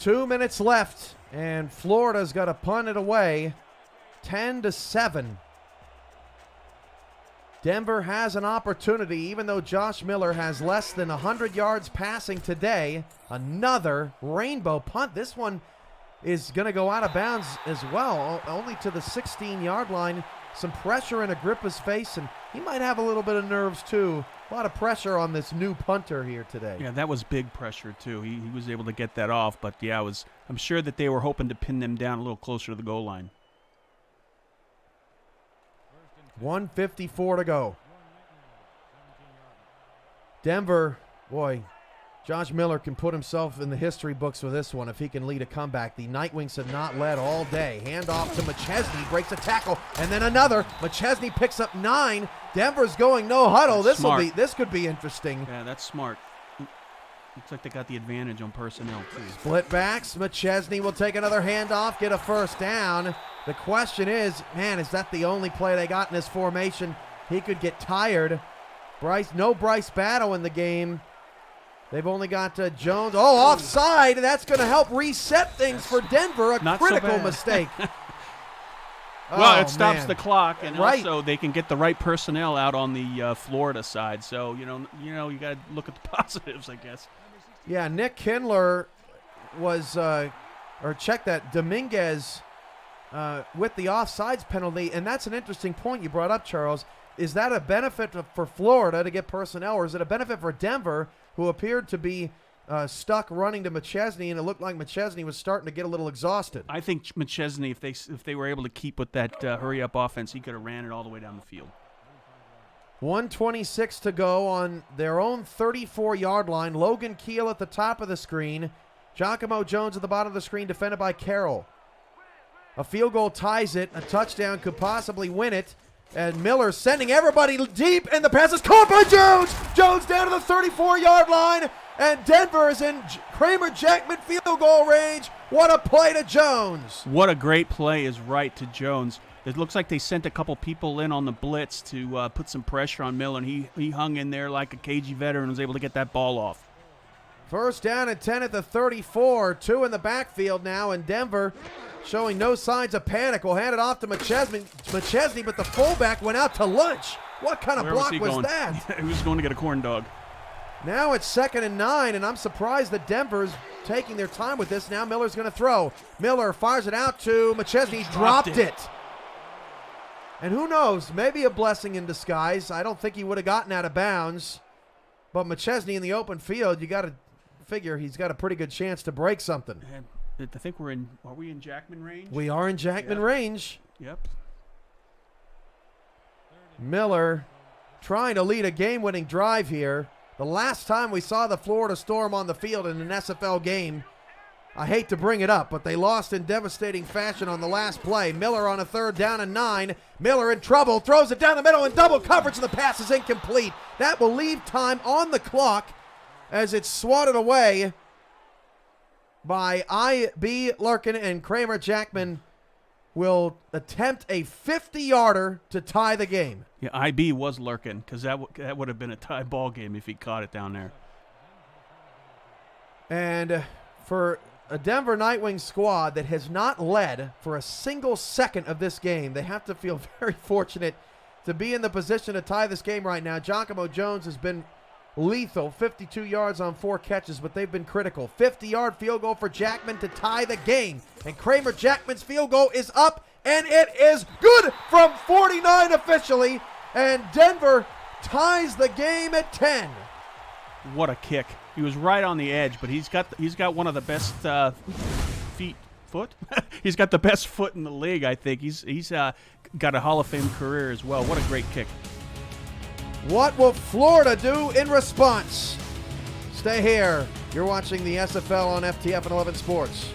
2 minutes left, and Florida's got to punt it away. 10-7. Denver has an opportunity, even though Josh Miller has less than 100 yards passing today. Another rainbow punt. This one is going to go out of bounds as well, only to the 16-yard line. Some pressure in Agrippa's face, and he might have a little bit of nerves too. A lot of pressure on this new punter here today. Yeah, that was big pressure too. He was able to get that off, but yeah, I'm sure that they were hoping to pin them down a little closer to the goal line. 1:54 to go. Denver, boy, Josh Miller can put himself in the history books with this one if he can lead a comeback. The Nightwings have not led all day. Handoff to McChesney, breaks a tackle, and then another. McChesney picks up 9. Denver's going no huddle. This could be interesting. Yeah, that's smart. Looks like they got the advantage on personnel too. Split backs. McChesney will take another handoff, get a first down. The question is, man, is that the only play they got in this formation? He could get tired. No Bryce Battle in the game. They've only got Jones. Oh, offside. That's going to help reset things for Denver. A critical mistake. Well, it stops the clock, and also they can get the right personnel out on the Florida side. So you got to look at the positives, I guess. Yeah, Nick Kindler was, check that, Dominguez with the offsides penalty, and that's an interesting point you brought up, Charles. Is that a benefit for Florida to get personnel, or is it a benefit for Denver, who appeared to be stuck running to McChesney, and it looked like McChesney was starting to get a little exhausted? I think McChesney, if they were able to keep with that hurry-up offense, he could have ran it all the way down the field. 1:26 to go on their own 34-yard line. Logan Keel at the top of the screen. Giacomo Jones at the bottom of the screen, defended by Carroll. A field goal ties it. A touchdown could possibly win it. And Miller sending everybody deep, and the pass is caught by Jones. Jones down to the 34-yard line, and Denver is in Kramer Jackman field goal range. What a play to Jones. What a great play is right to Jones. It looks like they sent a couple people in on the blitz to put some pressure on Miller, and he hung in there like a cagey veteran and was able to get that ball off. First down and 10 at the 34. 2 in the backfield now, and Denver showing no signs of panic. Will hand it off to McChesney, but the fullback went out to lunch. What kind of block was that? He was going to get a corn dog. Now it's 2nd and 9, and I'm surprised that Denver's taking their time with this. Now Miller's going to throw. Miller fires it out to McChesney. Dropped it. And who knows, maybe a blessing in disguise. I don't think he would have gotten out of bounds. But McChesney in the open field, you got to figure he's got a pretty good chance to break something. I think are we in Jackman range? We are in Jackman range. Yep. Miller trying to lead a game-winning drive here. The last time we saw the Florida Storm on the field in an SFL game, I hate to bring it up, but they lost in devastating fashion on the last play. Miller on a 3rd down and 9. Miller in trouble, throws it down the middle in double coverage, and the pass is incomplete. That will leave time on the clock as it's swatted away by I.B. Larkin, and Kramer Jackman will attempt a 50-yarder to tie the game. Yeah, I.B. was Larkin, because that would have been a tie ball game if he caught it down there. And for a Denver Nightwings squad that has not led for a single second of this game, they have to feel very fortunate to be in the position to tie this game right now. Giacomo Jones has been lethal, 52 yards on 4 catches, but they've been critical. 50-yard field goal for Jackman to tie the game. And Kramer Jackman's field goal is up, and it is good from 49 officially. And Denver ties the game at 10. What a kick. He was right on the edge, but he's got one of the best foot? He's got the best foot in the league, I think. He's got a Hall of Fame career as well. What a great kick. What will Florida do in response? Stay here. You're watching the SFL on FTF and 11 Sports.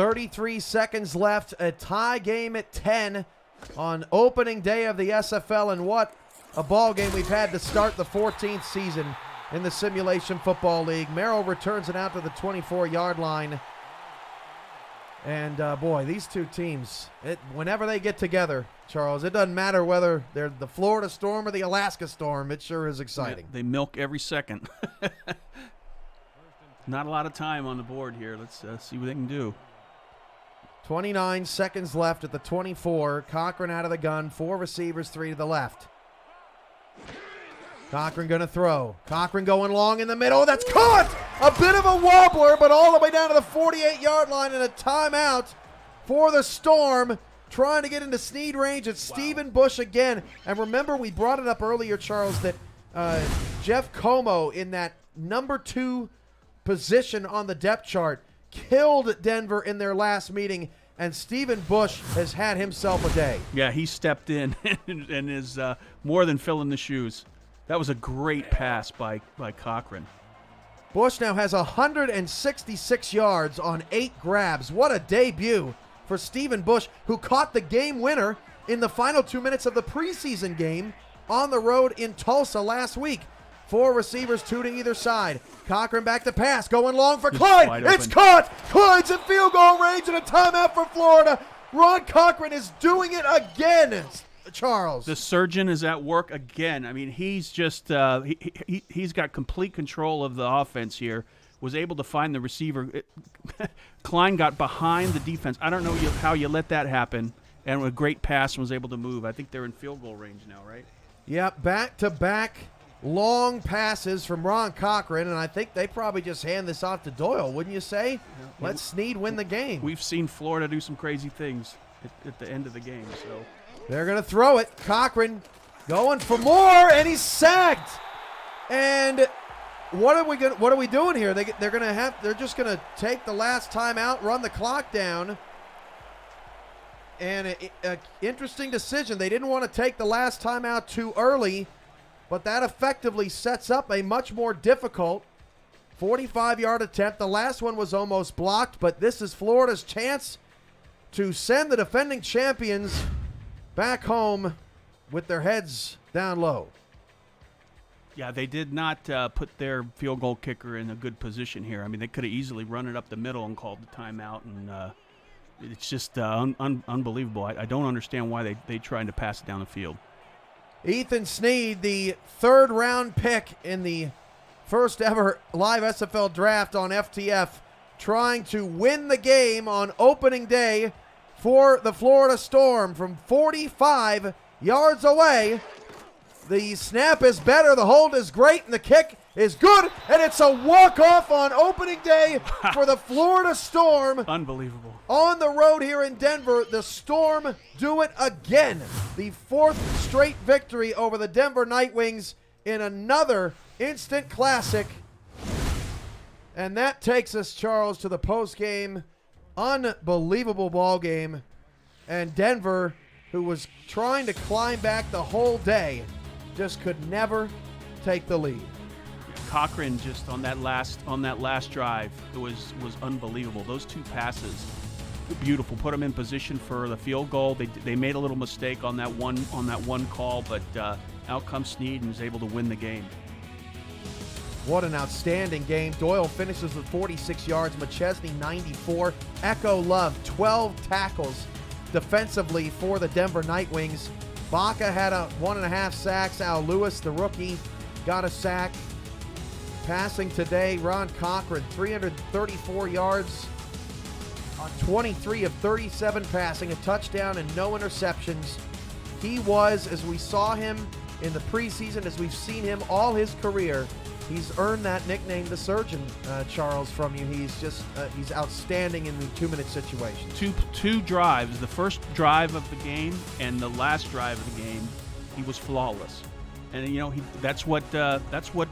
33 seconds left, a tie game at 10 on opening day of the SFL, and what a ball game we've had to start the 14th season in the Simulation Football League. Merrill returns it out to the 24-yard line. And, boy, these two teams, whenever they get together, Charles, it doesn't matter whether they're the Florida Storm or the Alaska Storm. It sure is exciting. Yeah, they milk every second. Not a lot of time on the board here. Let's see what they can do. 29 seconds left at the 24. Cochran out of the gun. 4 receivers, 3 to the left. Cochran going to throw. Cochran going long in the middle. That's caught! A bit of a wobbler, but all the way down to the 48-yard line, and a timeout for the Storm. Trying to get into Snead range. It's Stephen Bush again. And remember, we brought it up earlier, Charles, that Jeff Como in that number 2 position on the depth chart killed Denver in their last meeting, and Stephen Bush has had himself a day. Yeah, he stepped in and is more than filling the shoes. That was a great pass by Cochran. Bush now has 166 yards on 8 grabs. What a debut for Stephen Bush, who caught the game winner in the final 2 minutes of the preseason game on the road in Tulsa last week. 4 receivers, 2 to either side. Cochran back to pass, going long for Clyde. It's caught! Clyde's in field goal range, and a timeout for Florida. Ron Cochran is doing it again, Charles. The surgeon is at work again. I mean, he's just he's got complete control of the offense here. Was able to find the receiver. Klein got behind the defense. I don't know how you let that happen. And with a great pass and was able to move. I think they're in field goal range now, right? Yeah, back-to-back long passes from Ron Cochran, and I think they probably just hand this off to Doyle, wouldn't you say? Yeah. Let Snead win the game. We've seen Florida do some crazy things at the end of the game. So they're going to throw it. Cochran going for more, and he's sacked. And what are we doing here? They're just going to take the last time out, run the clock down. And an interesting decision. They didn't want to take the last time out too early, but that effectively sets up a much more difficult 45-yard attempt. The last one was almost blocked, but this is Florida's chance to send the defending champions back home with their heads down low. Yeah, they did not put their field goal kicker in a good position here. I mean, they could have easily run it up the middle and called the timeout, and it's just unbelievable. I don't understand why they tried to pass it down the field. Ethan Snead, the 3rd-round pick in the first ever live SFL draft on FTF, trying to win the game on opening day for the Florida Storm from 45 yards away. The snap is better, the hold is great, and the kick is good, and it's a walk-off on opening day for the Florida Storm. Unbelievable. On the road here in Denver, the Storm do it again. The 4th straight victory over the Denver Nightwings in another instant classic. And that takes us, Charles, to the post-game. Unbelievable ball game. And Denver, who was trying to climb back the whole day, just could never take the lead. Cochran just on that last drive, it was unbelievable. Those 2 passes, beautiful. Put them in position for the field goal. They made a little mistake on that one call, but out comes Snead and was able to win the game. What an outstanding game. Doyle finishes with 46 yards. McChesney 94. Echo Love 12 tackles defensively for the Denver Nightwings. Baca had 1.5 sacks. Al Lewis, the rookie, got a sack. Passing today, Ron Cochran, 334 yards on 23 of 37 passing, a touchdown and no interceptions. He was, as we saw him in the preseason, as we've seen him all his career, he's earned that nickname, the Surgeon, Charles, from you. He's just, he's outstanding in the 2-minute situations. Two drives, the first drive of the game and the last drive of the game, he was flawless. And that's what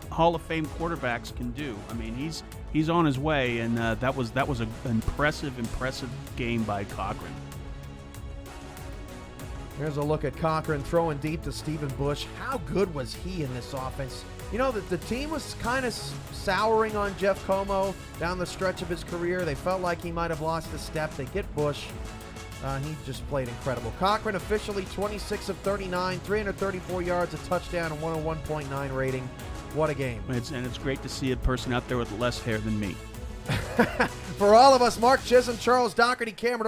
Hall of Fame quarterbacks can do. I mean, he's on his way, and that was an impressive game by Cochran. Here's a look at Cochran throwing deep to Stephen Bush. How good was he in this offense? You know, the team was kind of souring on Jeff Como down the stretch of his career. They felt like he might have lost a step. They get Bush. He just played incredible. Cochran officially 26 of 39, 334 yards, a touchdown, and 101.9 rating. What a game. And it's great to see a person out there with less hair than me. For all of us, Mark Chisholm, Charles Doherty, Cameron Irvin.